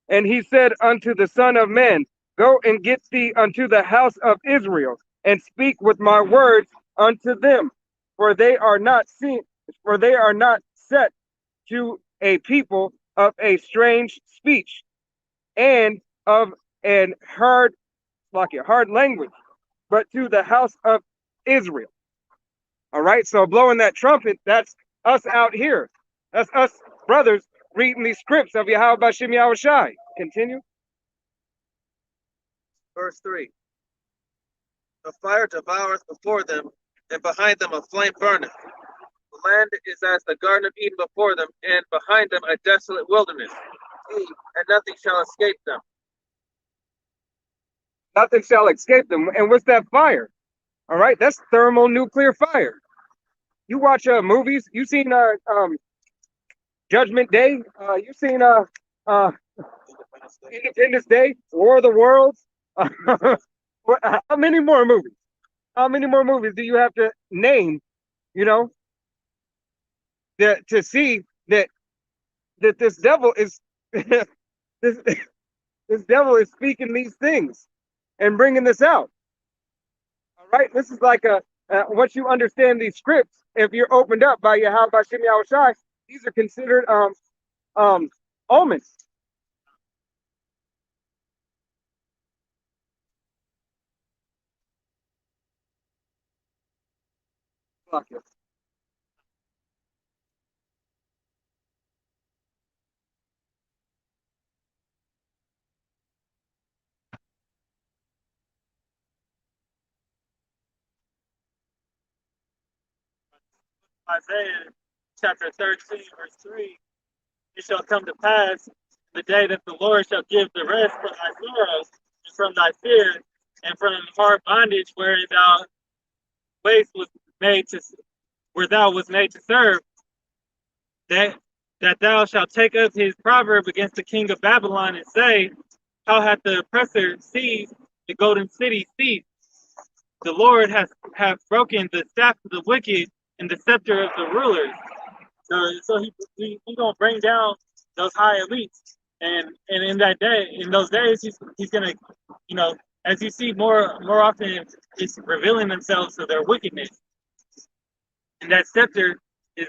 And he said unto the Son of Man, go and get thee unto the house of Israel, and speak with my words unto them, for they are not set to a people of a strange speech and of an hard language, but to the house of Israel. All right, so blowing that trumpet, that's us out here. That's us brothers reading these scripts of Yahweh Bashim Yahushai. Continue. Verse 3. The fire devoureth before them, and behind them a flame burneth. The land is as the Garden of Eden before them, and behind them a desolate wilderness. And nothing shall escape them. Nothing shall escape them. And what's that fire? All right, that's thermonuclear fire. You watch movies. You seen Judgment Day. You seen Independence Day, War of the Worlds. How many more movies? How many more movies do you have to name? To see that this devil is this devil is speaking these things and bringing this out. All right, this is like once you understand these scripts, if you're opened up by Yahweh Bashim Yahushai, these are considered omens. Fuck it. Isaiah chapter 13, verse 3. It shall come to pass the day that the Lord shall give the rest from thy sorrows and from thy fear and from hard bondage where thou was made to serve, that thou shalt take up his proverb against the king of Babylon and say, how hath the oppressor seized the golden city cease. The Lord have broken the staff of the wicked and the scepter of the rulers. So he gonna bring down those high elites, and in that day, in those days, he's gonna, you know, as you see more often, it's revealing themselves to their wickedness, and that scepter is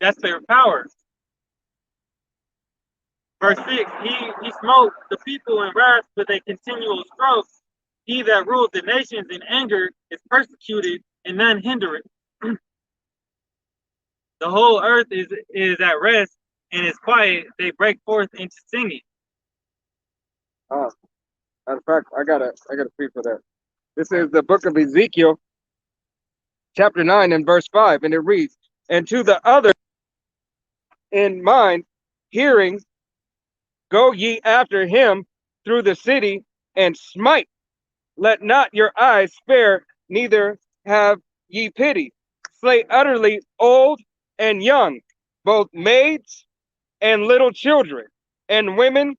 that's their power. Verse 6, he smote the people in wrath with a continual stroke. He that ruled the nations in anger is persecuted, and none hinder it. The whole earth is at rest and is quiet. They break forth into singing. Matter of fact, I gotta pray for that. This is the book of Ezekiel, chapter 9 and verse 5, and it reads, "And to the other in mind, hearing, go ye after him through the city and smite. Let not your eyes spare, neither have ye pity. Slay utterly old and young, both maids and little children, and women,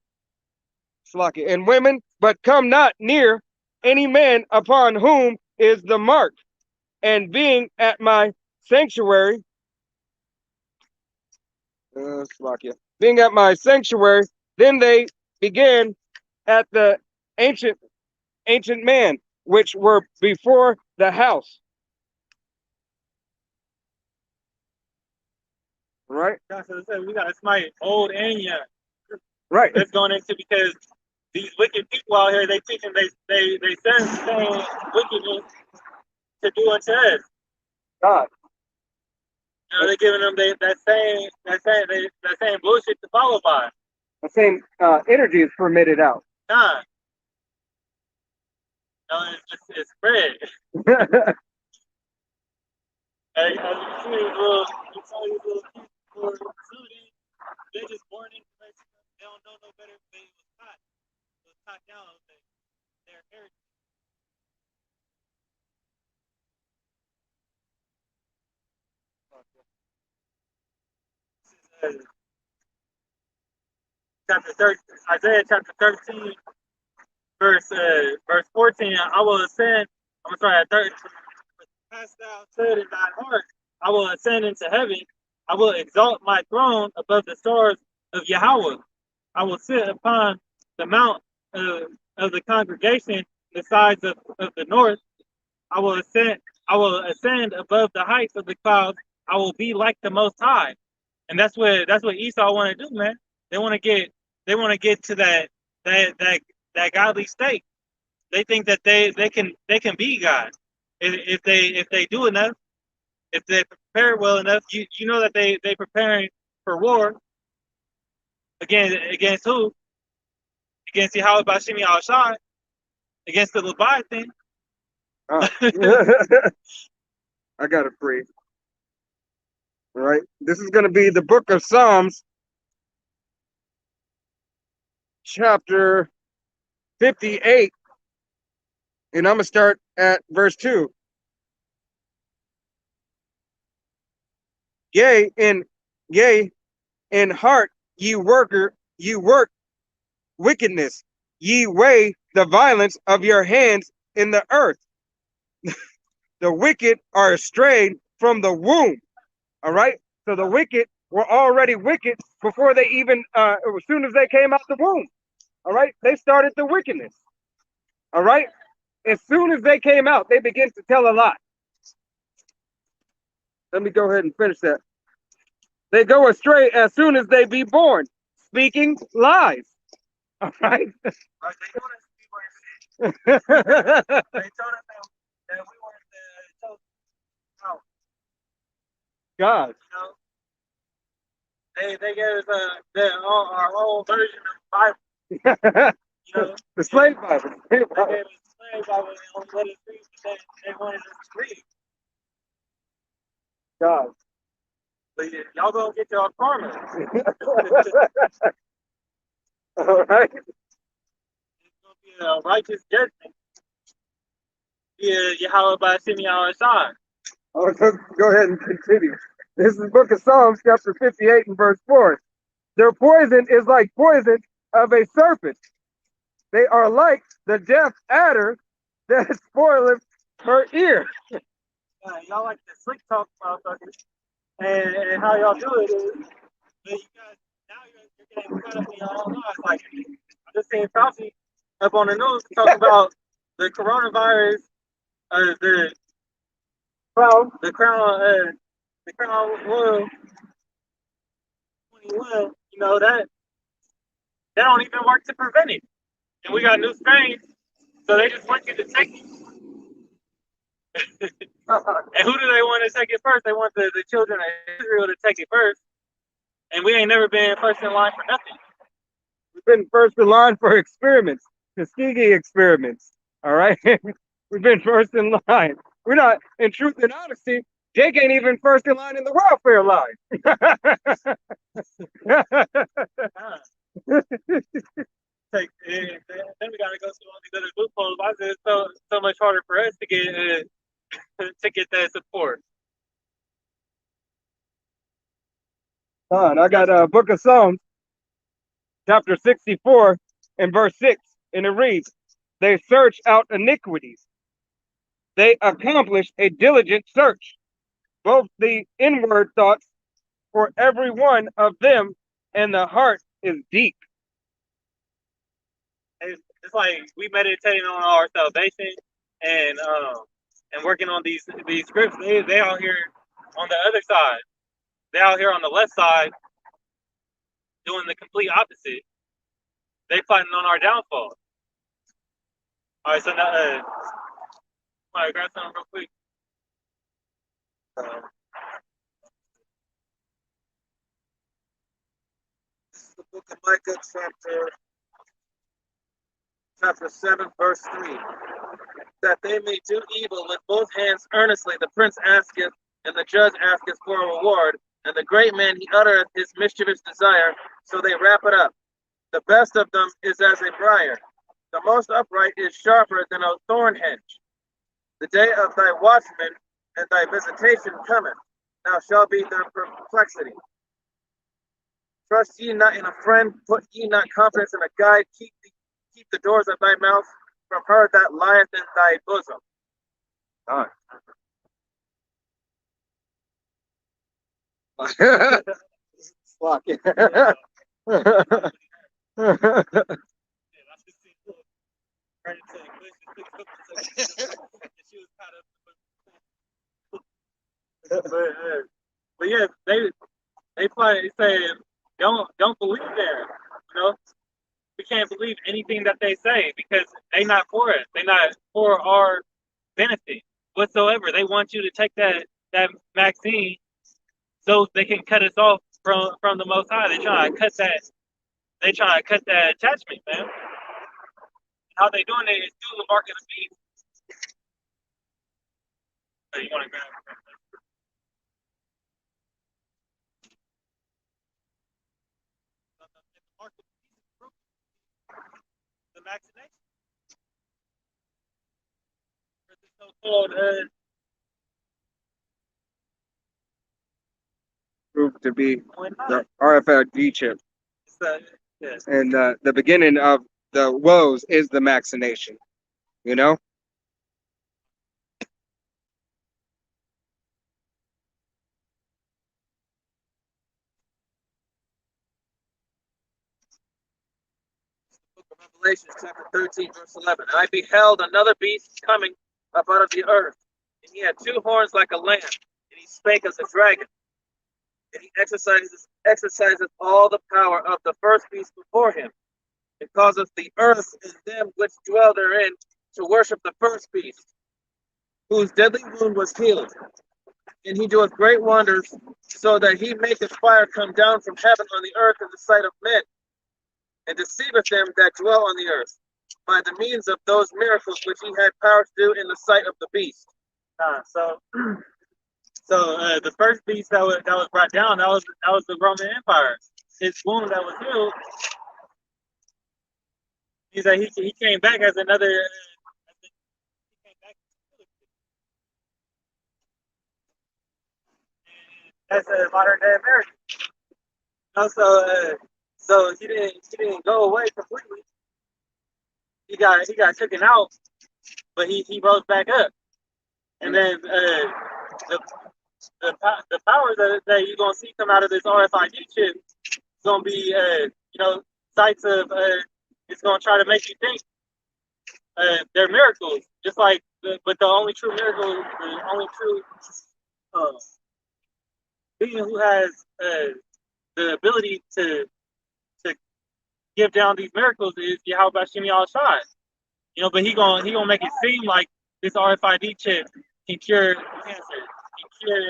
but come not near any man upon whom is the mark. And being at my sanctuary, being at my sanctuary, then they began at the ancient man, which were before the house." Right? So we gotta smite old and young. Right. That's going into, because these wicked people out here, they teaching they send the same wickedness to do unto us. God. You know, they're giving them that same bullshit to follow by. The same energy is permitted out. Nah. No, it's spread. As you see these little facilities, they're just born into Mexico. They don't know no better. They was taught. It was taught down their heritage. This is chapter 13, Isaiah chapter 13, verse 14. I will ascend. I'm sorry, at 13. Hast thou said in thine heart, I will ascend into heaven. I will exalt my throne above the stars of Yahweh. I will sit upon the mount of the congregation, the sides of the north. I will ascend above the heights of the clouds. I will be like the Most High. And that's what Esau want to do, man. They want to get to that godly state. They think that they can be God if they do enough, if they prepare well enough. You know that they preparing for war against who? Against Yahweh Bashim Yahushai, against the Leviathan. I got it free. All right. This is going to be the book of Psalms, chapter 58. And I'm going to start at verse 2. Yea, in heart ye work wickedness, ye weigh the violence of your hands in the earth. The wicked are strayed from the womb. All right. So the wicked were already wicked before they even, as soon as they came out the womb. All right. They started the wickedness. All right. As soon as they came out, they began to tell a lie. Let me go ahead and finish that. They go astray as soon as they be born, speaking lies. All right. They told us we weren't sick. They told us that we weren't chosen. No. God. You know, they gave us our own version of the Bible. You know, The slave Bible. they gave us the slave Bible and only let us read what they wanted us to read. God. But y'all gonna get your karma. All right. It's gonna be a righteous judgment. Yeah, Yahweh by Simeon Shah. Oh, go ahead and continue. This is the book of Psalms, chapter 58 and verse 4. Their poison is like poison of a serpent. They are like the deaf adder that spoileth her ear. Y'all like the slick talk, motherfuckers, and how y'all do it is, you guys now you're getting caught up in your own lives. Like I just seen Fauci up on the news talking about the coronavirus, the crown royal 21. You know that don't even work to prevent it, and we got new strains, so they just want you to take it. And who do they want to take it first? They want the children of Israel to take it first. And we ain't never been first in line for nothing. We've been first in line for experiments, Tuskegee experiments. All right. We've been first in line. We're not, in truth and honesty, Jake ain't even first in line in the welfare line. Then we gotta go through all these other loopholes. Why is it so much harder for us to get that support? I got a Book of Psalms, chapter 64, and verse 6, and it reads, "They search out iniquities. They accomplish a diligent search, both the inward thoughts for every one of them, and the heart is deep." It's like we meditating on our salvation and working on these scripts. They out here on the other side. They out here on the left side doing the complete opposite. They fighting on our downfall. All right, so now, all right, grab something real quick. This is the book of Micah, chapter 7, verse 3. That they may do evil with both hands earnestly, the prince asketh, and the judge asketh for a reward, and the great man he uttereth his mischievous desire, so they wrap it up. The best of them is as a briar. The most upright is sharper than a thorn hedge. The day of thy watchman and thy visitation cometh. Now shall be their perplexity. Trust ye not in a friend, put ye not confidence in a guide. Keep the doors of thy mouth from her that lieth in thy bosom. All But yeah, they say don't believe there. You know, we can't believe anything that they say because they not for us. They not for our benefit whatsoever. They want you to take that vaccine so they can cut us off from the Most High. They trying to cut that. They trying to cut that attachment, man. How they doing it is through the mark of the beast. So you want to grab it? The vaccination. The so-called proved to be the RFID chip. yes. And the beginning of the woes is the vaccination, you know? Revelation chapter 13, verse 11. I beheld another beast coming up out of the earth, and he had two horns like a lamb, and he spake as a dragon. And he exercises all the power of the first beast before him, and causeth the earth and them which dwell therein to worship the first beast, whose deadly wound was healed. And he doeth great wonders, so that he maketh fire come down from heaven on the earth in the sight of men, and deceiveth them that dwell on the earth, by the means of those miracles which he had power to do in the sight of the beast. So the first beast that was brought down, that was the Roman Empire. His wound that was healed. He said he came back as another. He came back. That's a modern day American. So he didn't go away completely. he got taken out, but he rose back up. And then the powers that you're gonna see come out of this RFID chip is gonna be sites of it's gonna try to make you think they're miracles, just like but the only true miracle, the only true being who has the ability to give down these miracles is Yahweh Shem Shai. But he gonna make it seem like this RFID chip can cure cancer, can cure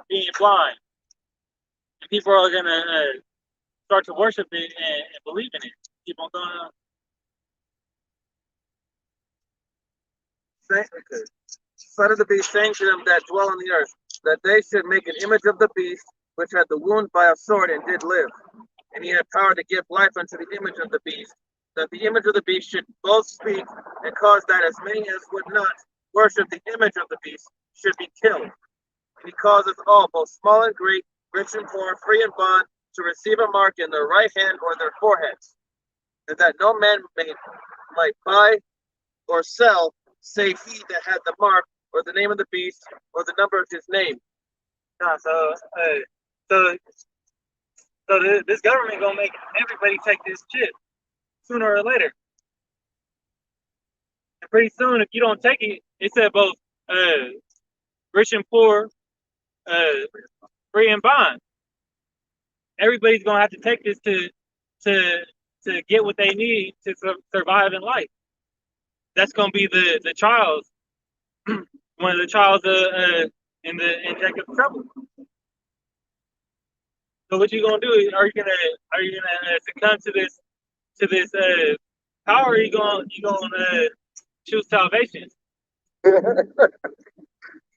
being blind, and people are gonna start to worship it and believe in it. Keep on going on. Son of the beast, saying to them that dwell on the earth, that they should make an image of the beast, which had the wound by a sword and did live. And he had power to give life unto the image of the beast, that the image of the beast should both speak and cause that as many as would not worship the image of the beast should be killed. And he causeth all, both small and great, rich and poor, free and bond, to receive a mark in their right hand or their foreheads, and that no man might buy or sell, save he that had the mark, or the name of the beast, or the number of his name. So this government gonna make everybody take this chip sooner or later. And pretty soon, if you don't take it, it said both rich and poor, free and bond. Everybody's gonna have to take this to get what they need to survive in life. That's gonna be the trials, one of the trials in Jacob's trouble. So what you gonna do? Are you gonna succumb to this power? Or you gonna choose salvation? God,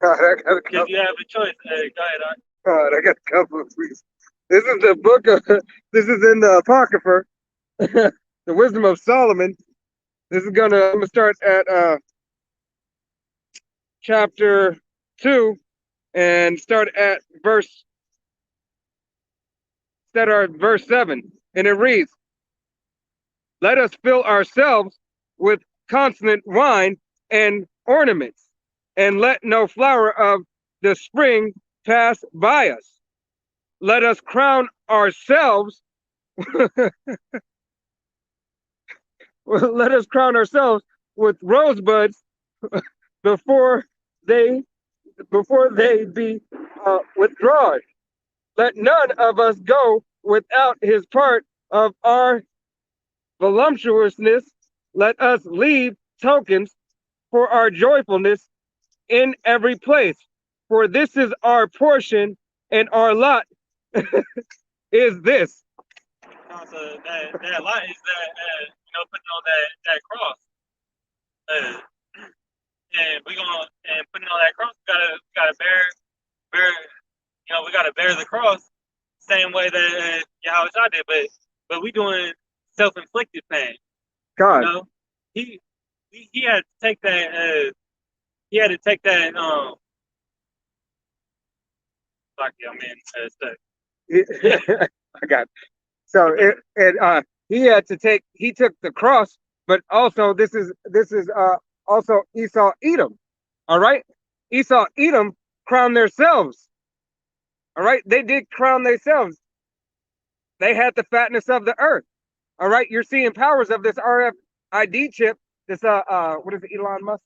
Because you have a choice. Go ahead, Art. God, I got a couple of reasons. This is the book of, this is in the Apocrypha, the Wisdom of Solomon. I'm gonna start at chapter 2 and start at verse 7. And it reads, let us fill ourselves with constant wine and ornaments, and let no flower of the spring pass by us. Let us crown ourselves let us crown ourselves with rosebuds before they be withdrawn. Let none of us go without his part of our voluptuousness. Let us leave tokens for our joyfulness in every place. For this is our portion, and our lot is this. So that lot is that putting on that cross. And putting on that cross, we gotta bear we gotta bear the cross same way that Yahweh Shai did, but we doing self-inflicted pain. God, he had to take that. He had to take that. I'm in stuck. I got it. So he took the cross, but also this is also Esau Edom. All right, Esau Edom crowned themselves. All right, they did crown themselves. They had the fatness of the earth. All right, you're seeing powers of this RFID chip. This what is it, Elon Musk?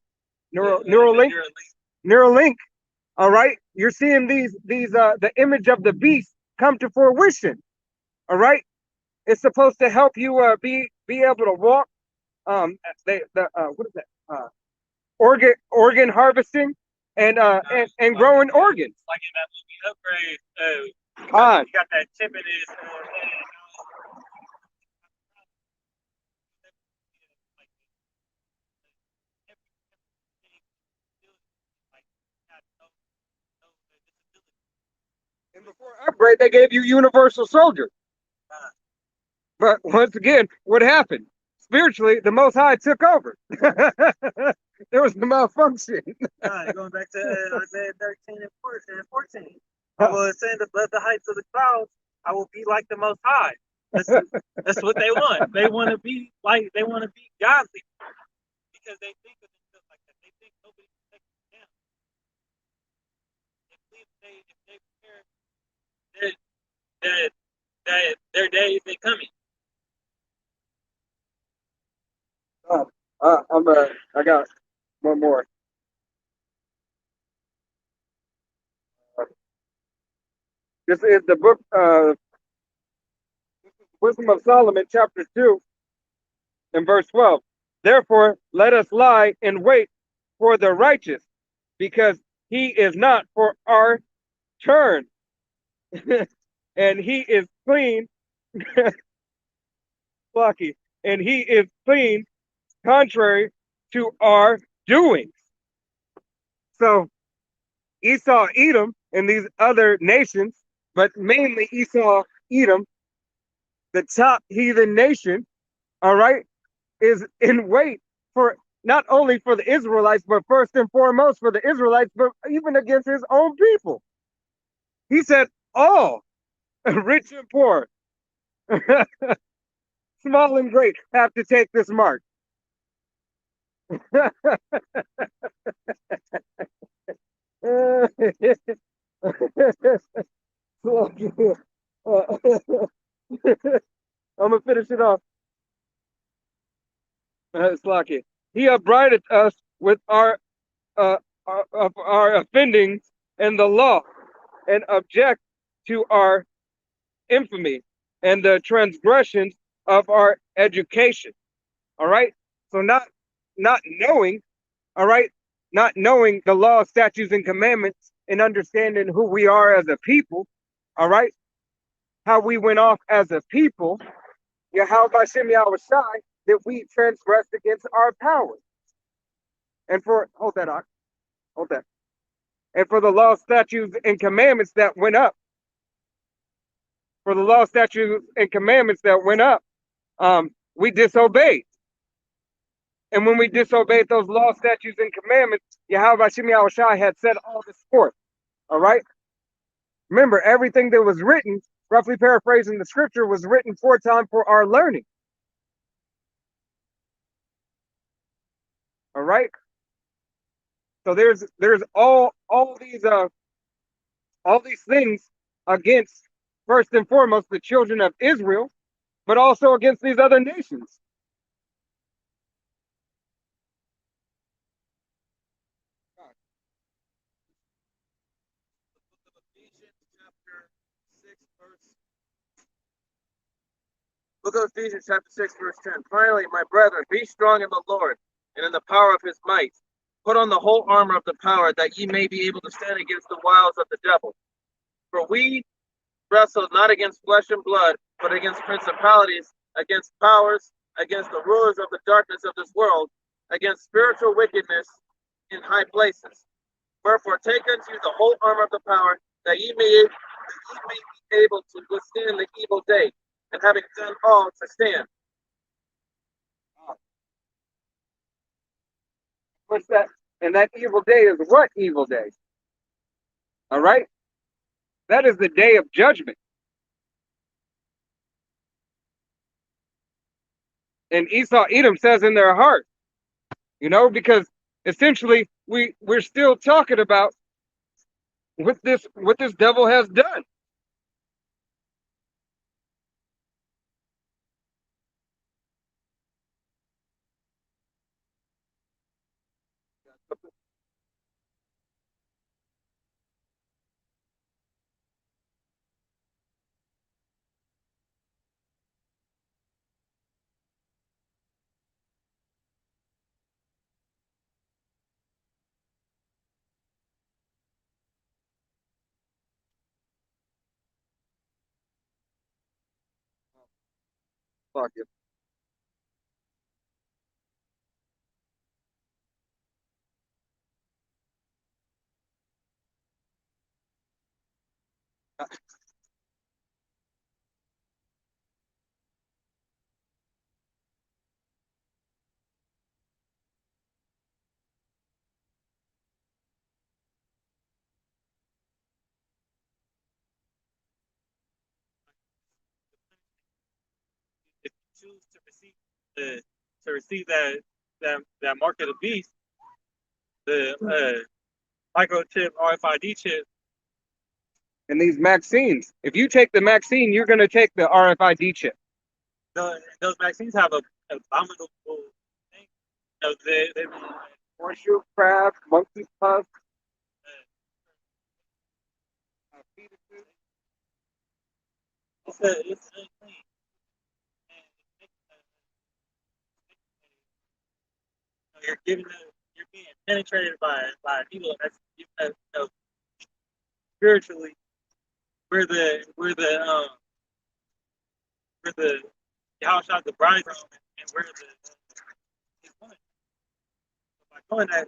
Neuralink. All right, you're seeing these the image of the beast come to fruition. All right, it's supposed to help you be able to walk. What is that? Organ harvesting and growing organs. Like in that movie Upgrade, God, he got that chip in his head. And before Upgrade, they gave you Universal Soldier. But once again, what happened? Spiritually, the Most High took over. There was a malfunction. Going back to Isaiah 13 and 14. I was saying above the heights of the clouds, I will be like the Most High. That's, that's what they want. They want to be like, they want to be godly because they think of themselves like that. They think nobody can take them down. If they prepare that their day isn't coming. I got one more. This is the book, Wisdom of Solomon, chapter 2, and verse 12. Therefore, let us lie in wait for the righteous, because he is not for our turn, and he is clean, lucky, and he is clean, contrary to our doings. So Esau, Edom, and these other nations, but mainly Esau, Edom, the top heathen nation, all right, is in wait for not only for the Israelites, but first and foremost for the Israelites, but even against his own people. He said, all, rich and poor, small and great, have to take this mark. I'm gonna finish it off. Slacky. He upbraided us with of our offendings in the law, and object to our infamy and the transgressions of our education. All right. So not knowing, all right, not knowing the law, statutes, and commandments, and understanding who we are as a people, all right, how we went off as a people, how by Shemi Awashai that we transgressed against our power. And for hold that. And for the law, statutes, and commandments that went up, for the law, statutes, and commandments that went up, we disobeyed. And when we disobeyed those law, statutes, and commandments, Yahweh Shemi Awashai had set all this forth. All right? Remember, everything that was written, roughly paraphrasing the scripture, was written for time for our learning. All right? So there's all these things against, first and foremost, the children of Israel, but also against these other nations. Book of Ephesians, chapter 6, verse 10. Finally, my brethren, be strong in the Lord and in the power of his might. Put on the whole armor of the power, that ye may be able to stand against the wiles of the devil. For we wrestle not against flesh and blood, but against principalities, against powers, against the rulers of the darkness of this world, against spiritual wickedness in high places. Wherefore take unto you the whole armor of the power, that ye may be able to withstand the evil day, and having done all to stand. What's that? And that evil day is what evil day? All right? That is the day of judgment. And Esau, Edom says in their heart, because essentially we're still talking about what this devil has done. Fuck it. choose to receive that mark of the beast, the microchip RFID chip. And these vaccines, if you take the vaccine, you're going to take the RFID chip. Those vaccines have a abominable thing. You know, they Horseshoe crab, monkey puff. it's unclean. And you're you're being penetrated by a needle. That's spiritually, we're the Yahushua, the bridegroom, and we're the one. By doing that,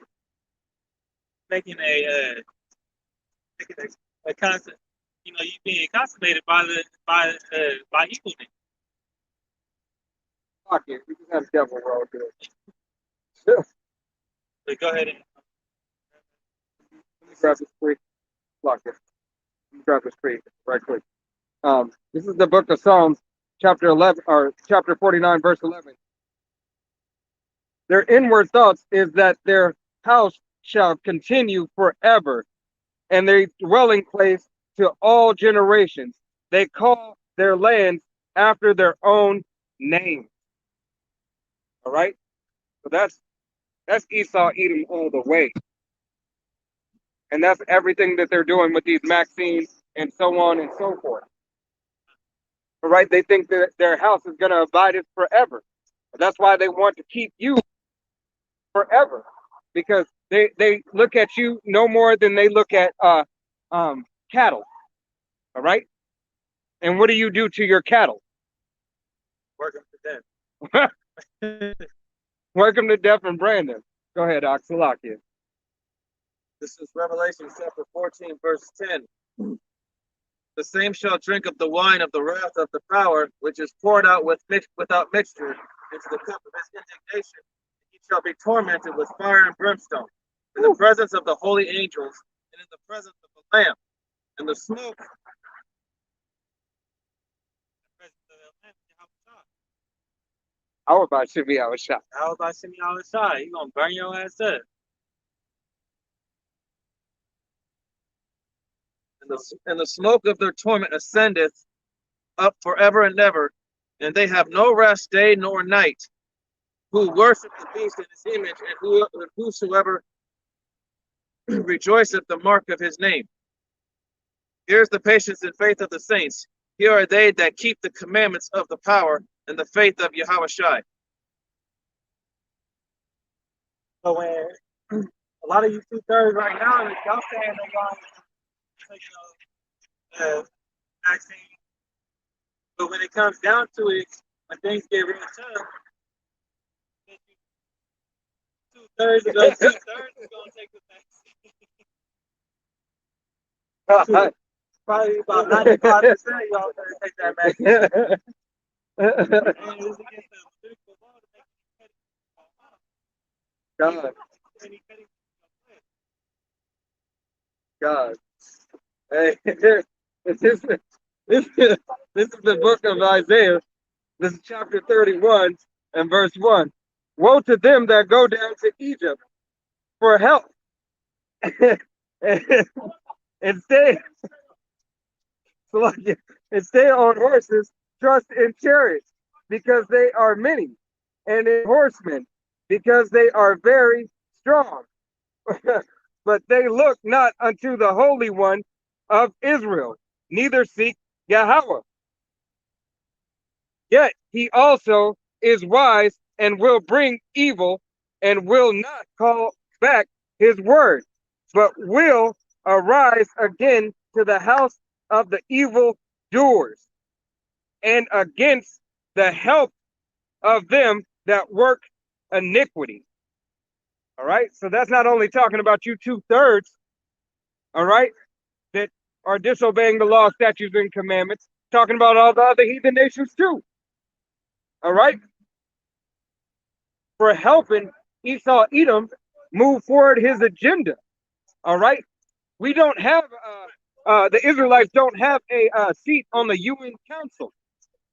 making a constant, you being consummated by evilness. Fuck it, we just have devil world here. But go ahead and Let me grab this free. Lock it. Let me grab this free right quick. This is the book of Psalms, chapter 11 or chapter 49, verse 11. Their inward thoughts is that their house shall continue forever, and their dwelling place to all generations. They call their lands after their own name. All right, so that's Esau Edom all the way, and that's everything that they're doing with these vaccines and so on and so forth. All right, they think that their house is going to abide it forever. That's why they want to keep you forever, because they look at you no more than they look at cattle. All right, and what do you do to your cattle? work them to death. Work them to death and brand them. Go ahead, Oxalakia. This is Revelation chapter 14, verse 10. The same shall drink of the wine of the wrath of the power, which is poured out without mixture into the cup of his indignation. He shall be tormented with fire and brimstone in the presence of the holy angels and in the presence of the Lamb. And the smoke How about Shimmy Awashah? How about sending you outside? You gonna burn your ass up. and the smoke of their torment ascendeth up forever and ever, and they have no rest day nor night, who worship the beast in his image, and whosoever rejoiceth the mark of his name. Here's the patience and faith of the saints. Here are they that keep the commandments of the power and the faith of Yahushua. So when a lot of you 2/3 right now, y'all saying they y'all take vaccine, but when it comes down to it, when things get real tough, 2/3 of those 2/3 is gonna take the vaccine. Probably about 95% of y'all gonna take that vaccine. And it's against the political law to make any God, God. Hey, this is the book of Isaiah. This is chapter 31 and verse 1. Woe to them that go down to Egypt for help and stay on horses, trust in chariots, because they are many, and in horsemen, because they are very strong. But they look not unto the Holy One of Israel, neither seek Yahweh. Yet he also is wise and will bring evil, and will not call back his word, but will arise again to the house of the evil doers, and against the help of them that work iniquity. All right, so that's not only talking about you 2/3, all right, that are disobeying the law, statutes, and commandments, talking about all the other heathen nations too. All right, for helping Esau Edom move forward his agenda. All right, we don't have the Israelites don't have a seat on the UN Council.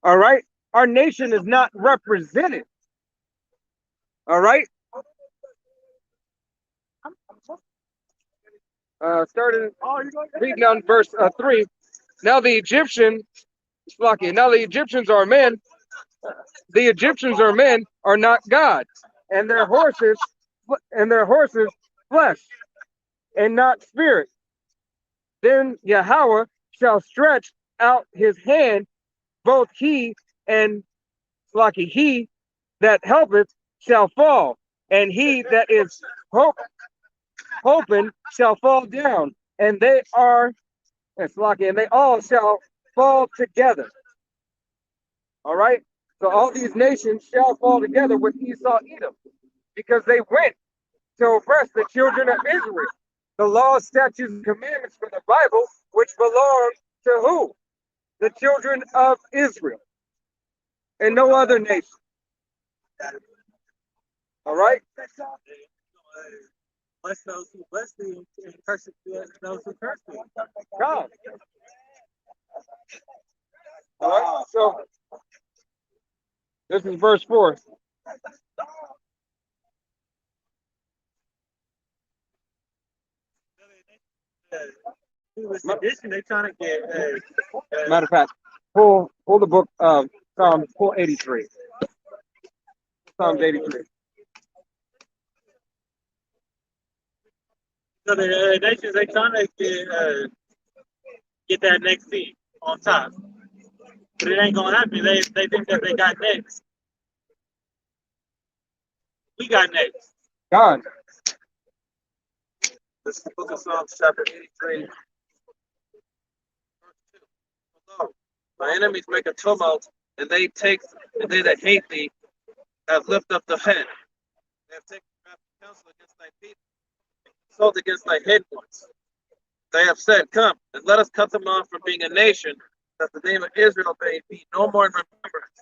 All right, our nation is not represented. All right. Starting reading on verse 3. Now the Egyptians are men. The Egyptians are men are not God, and their horses flesh, and not spirit. Then Yahweh shall stretch out his hand, both he and he that helpeth shall fall, and he that is hoping shall fall down, and they all shall fall together. All right. So all these nations shall fall together with Esau, Edom, because they went to oppress the children of Israel. The laws, statutes, and commandments for the Bible, which belong to who? The children of Israel, and no other nation. All right. Bless those who bless thee, and curse those who curse thee. God. All right. So this is verse 4. With addition, they're trying to get. Matter of fact, pull the book of Psalm 83. Psalms 83. So the nations, they trying to get that next seat on top, but it ain't gonna happen. They think that they got next. We got next. God. This is the book of Psalms, chapter 83. My enemies make a tumult, and they that hate thee have lifted up the head. They have taken crafty counsel against thy people, consult against thy hidden ones. They have said, come, and let us cut them off from being a nation, that the name of Israel may be no more in remembrance.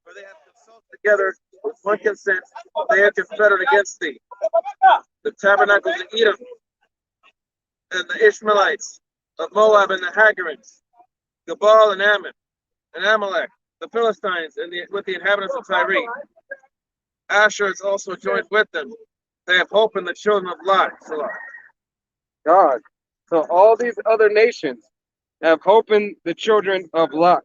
For they have consulted together with one consent, they have confederate against thee. The tabernacles of Edom, and the Ishmaelites, of Moab and the Hagarites, Gabal and Ammon, and Amalek, the Philistines, and with the inhabitants of Tyre. Asher is also joined with them. They have hope in the children of Lot. God. So all these other nations have hope in the children of Lot.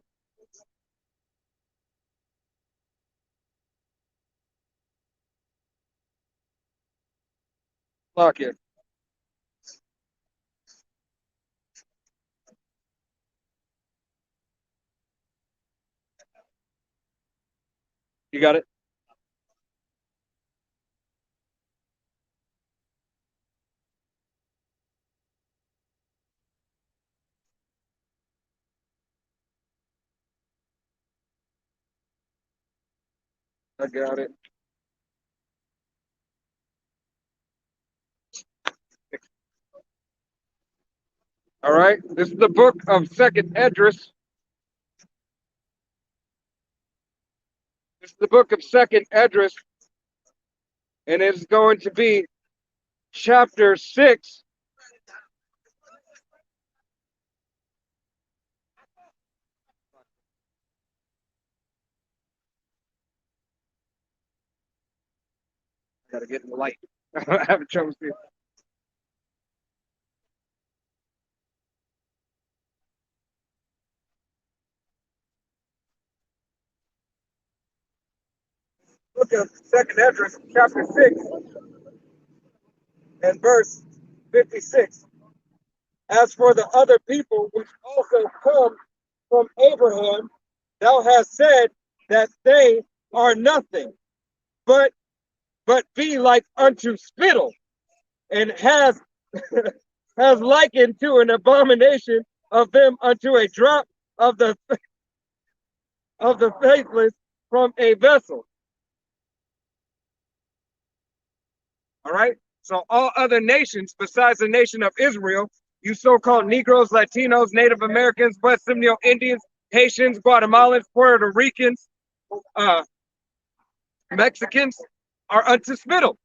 Lock it. You got it? I got it. All right. This is the book of Second Esdras. This is the book of Second Esdras, and it's going to be chapter 6. Gotta get in the light. I haven't trouble seeing. Book of Second Esdras, chapter 6, and verse 56. As for the other people which also come from Abraham, thou hast said that they are nothing, but be like unto spittle, and has likened to an abomination of them unto a drop of the faithless from a vessel. All right. So all other nations besides the nation of Israel, you so-called Negroes, Latinos, Native Americans, West Seminole Indians, Haitians, Guatemalans, Puerto Ricans, Mexicans, are unto spittle.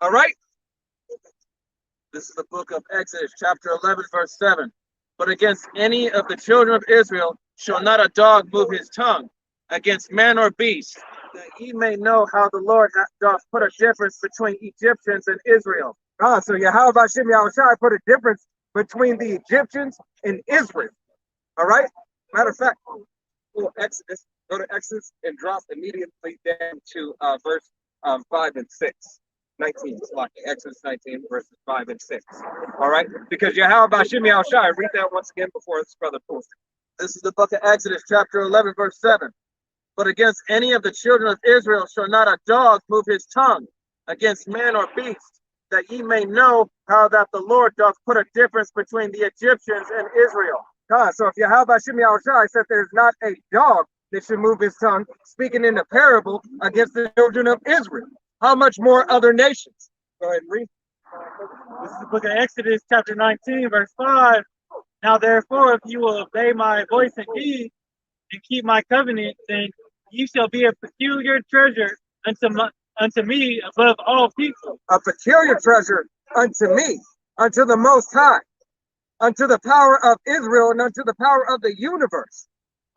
All right. This is the book of Exodus, chapter 11, verse 7. But against any of the children of Israel shall not a dog move his tongue, against man or beast, that ye may know how the Lord doth put a difference between Egyptians and Israel. So Yahweh Bashem Yahushai put a difference between the Egyptians and Israel. All right. Matter of fact, go to Exodus and drop immediately down to verse 5 and 6. 19, like Exodus 19, verses 5 and 6. All right, because Yahweh Bashem Yahushai, read that once again before this brother pulls it. This is the book of Exodus, chapter 11, verse 7. But against any of the children of Israel shall not a dog move his tongue against man or beast, that ye may know how that the Lord doth put a difference between the Egyptians and Israel. So if Yahweh Bashem Yahushai said there's not a dog that should move his tongue, speaking in a parable against the children of Israel, how much more other nations? Go ahead and read. This is the book of Exodus, chapter 19, verse 5. Now therefore, if you will obey my voice indeed, and keep my covenant, then you shall be a peculiar treasure unto me above all people. A peculiar treasure unto me, unto the Most High, unto the power of Israel, and unto the power of the universe.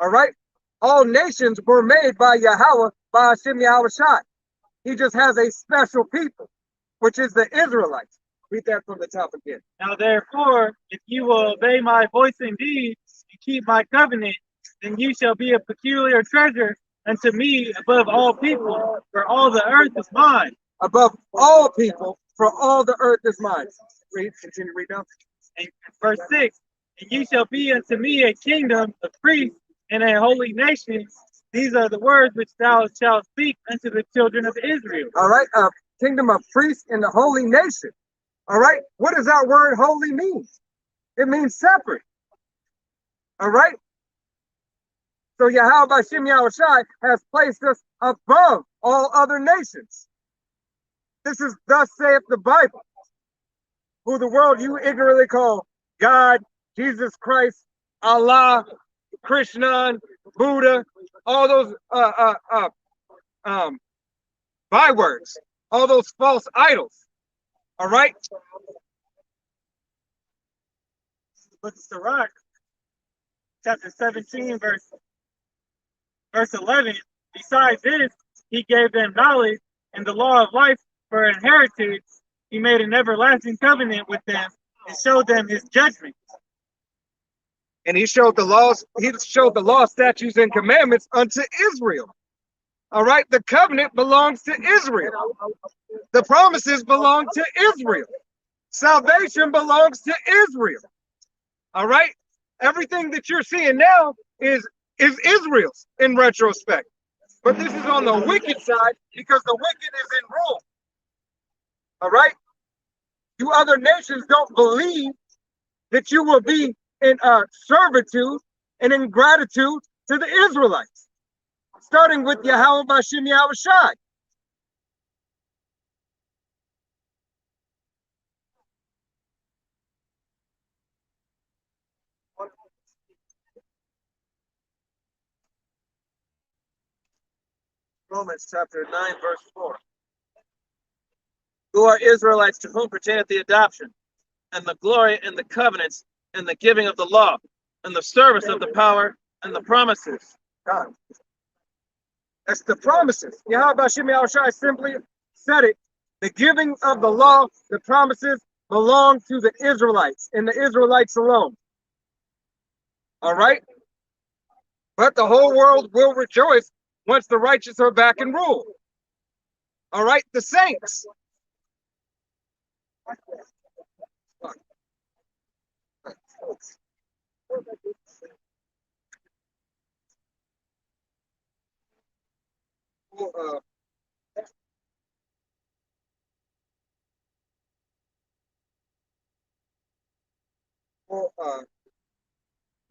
All right? All nations were made by Yahweh, by Hashem Yahushai. He just has a special people, which is the Israelites. Read that from the top again. Now therefore, if you will obey my voice indeed, and keep my covenant, then you shall be a peculiar treasure unto me above all people, for all the earth is mine. Above all people, for all the earth is mine. Read, continue, read down. And verse 6, and you shall be unto me a kingdom of priests and a holy nation. These are the words which thou shalt speak unto the children of Israel. All right, a kingdom of priests and a holy nation. All right, what does that word holy mean? It means separate. All right. So Yahweh Bashem Yahushai has placed us above all other nations. This is thus saith the Bible, who the world you ignorantly call God, Jesus Christ, Allah, Krishna, Buddha, all those bywords, all those false idols. All right. Book of Sirach, chapter 17, verse 11. Besides this, he gave them knowledge and the law of life for an inheritance. He made an everlasting covenant with them and showed them his judgments. And he showed the laws, statutes, and commandments unto Israel. All right, the covenant belongs to Israel. The promises belong to Israel. Salvation belongs to Israel. All right, everything that you're seeing now is Israel's in retrospect. But this is on the wicked side because the wicked is in rule. All right, you other nations don't believe that you will be in servitude and ingratitude to the Israelites, starting with Yahweh Bashem Yahushai. Romans chapter 9, verse 4. Who are Israelites to whom pertaineth the adoption, and the glory, and the covenants, and the giving of the law, and the service of the power, and the promises. God. That's the promises. Yahweh Bashem Yahushai simply said it. The giving of the law, the promises belong to the Israelites and the Israelites alone. All right? But the whole world will rejoice once the righteous are back in rule. All right? The saints.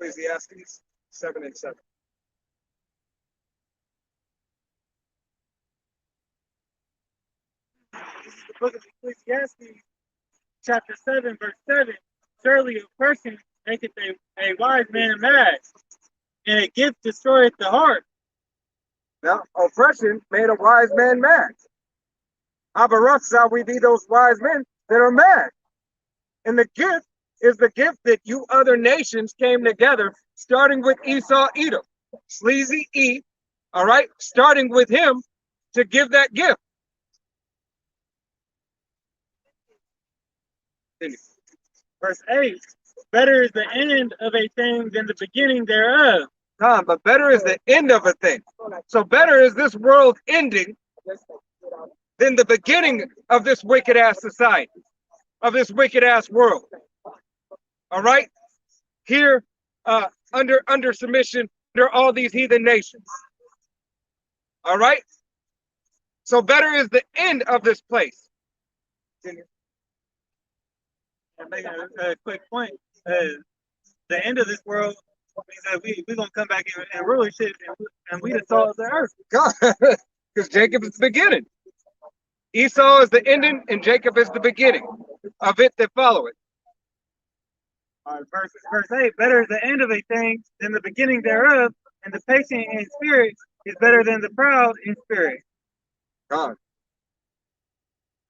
Ecclesiastes 7 and 7. This is the book of Ecclesiastes, chapter 7, verse 7. Surely a person maketh a wise man mad, and a gift destroyeth the heart. Now, oppression made a wise man mad. Abaruch shall we be those wise men that are mad. And the gift is the gift that you other nations came together, starting with Esau, Edom, sleazy E, All right, starting with him to give that gift. Verse 8, better is the end of a thing than the beginning thereof. But better is the end of a thing. So better is this world ending than the beginning of this wicked ass society, of this wicked ass world. All right, here under submission under all these heathen nations. All right, so better is the end of this place. And making a quick point, the end of this world means that we're going to come back and rule shit, and we the salt of the earth. God, because Jacob is the beginning. Esau is the ending, and Jacob is the beginning of it that follow it. Verse 8, better is the end of a thing than the beginning thereof, and the patient in spirit is better than the proud in spirit. God.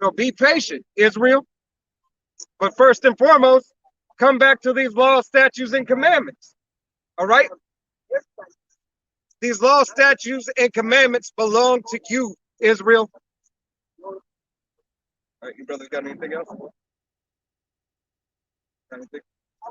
So be patient, Israel. But first and foremost, come back to these laws, statutes, and commandments. All right? These laws, statutes, and commandments belong to you, Israel. All right, you brothers got anything else? Anything? I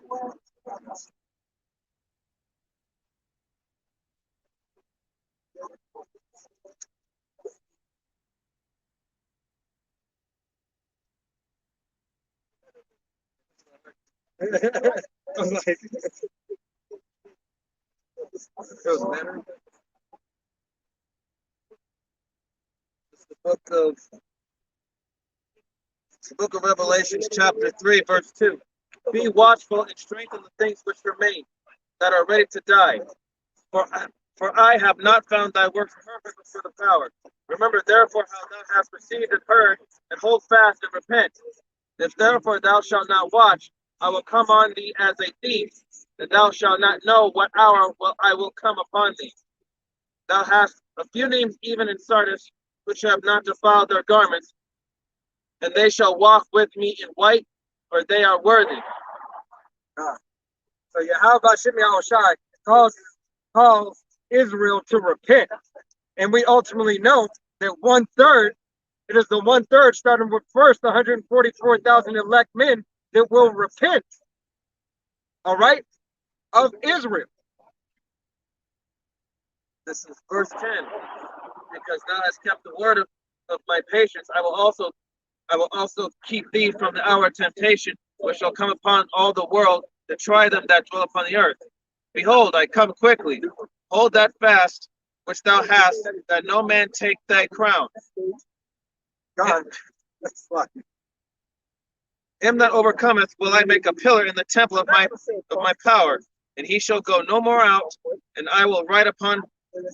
was like, it was better. It's the book of Revelations, chapter 3, verse 2. Be watchful and strengthen the things which remain, that are ready to die. For I have not found thy works perfect before the power. Remember therefore how thou hast received and heard, and hold fast and repent. If therefore thou shalt not watch, I will come on thee as a thief, and thou shalt not know what hour I will come upon thee. Thou hast a few names even in Sardis, which have not defiled their garments, and they shall walk with me in white, for they are worthy. So Yahweh Shimei Shai calls Israel to repent. And we ultimately know that 1/3, it is the 1/3 starting with first 144,000 elect men that will repent. All right? Of Israel. This is verse 10. Because thou hast kept the word of my patience, I will also keep thee from the hour of temptation, which shall come upon all the world to try them that dwell upon the earth. Behold, I come quickly. Hold that fast which thou hast, that no man take thy crown. God, that's like Him that overcometh will I make a pillar in the temple of my power, and he shall go no more out, and I will write upon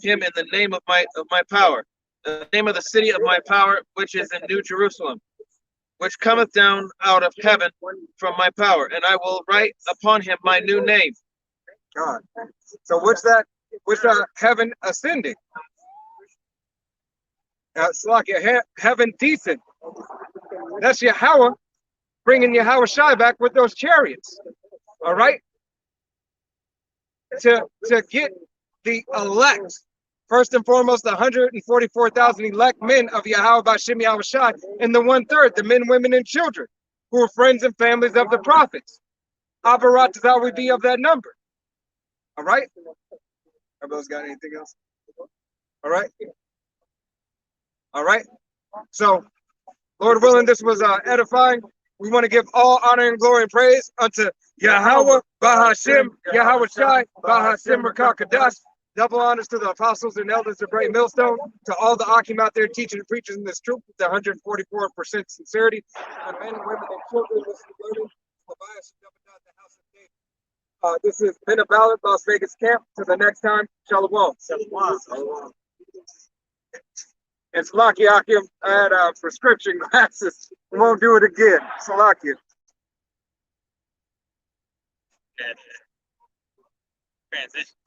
him in the name of my power, the name of the city of my power, which is in New Jerusalem, which cometh down out of heaven from my power, and I will write upon him my new name. God. So what's that? What's heaven ascending? It's like heaven decent. That's Yahweh bringing Yahweh Shai back with those chariots. All right? To get the elect, first and foremost, the 144,000 elect men of Yahweh Bashim Yahweh Shai, and the 1/3, the men, women, and children, who are friends and families of the prophets. Abarat is how we be of that number. All right? Everybody's got anything else? All right? All right? So, Lord willing, this was edifying. We want to give all honor and glory and praise unto Yahweh, Bahashim, Yahweh Shai, Bahashim Rakakadash. Double honors to the apostles and elders of Great Millstone, to all the Akim out there teaching and preaching this truth with 144% sincerity. The men, women, and children listening to learning. This has been a Ballad, Las Vegas camp. Till the next time, Shalom. And Salaki Akim, I had prescription glasses. We won't do it again. Salaki. Transition.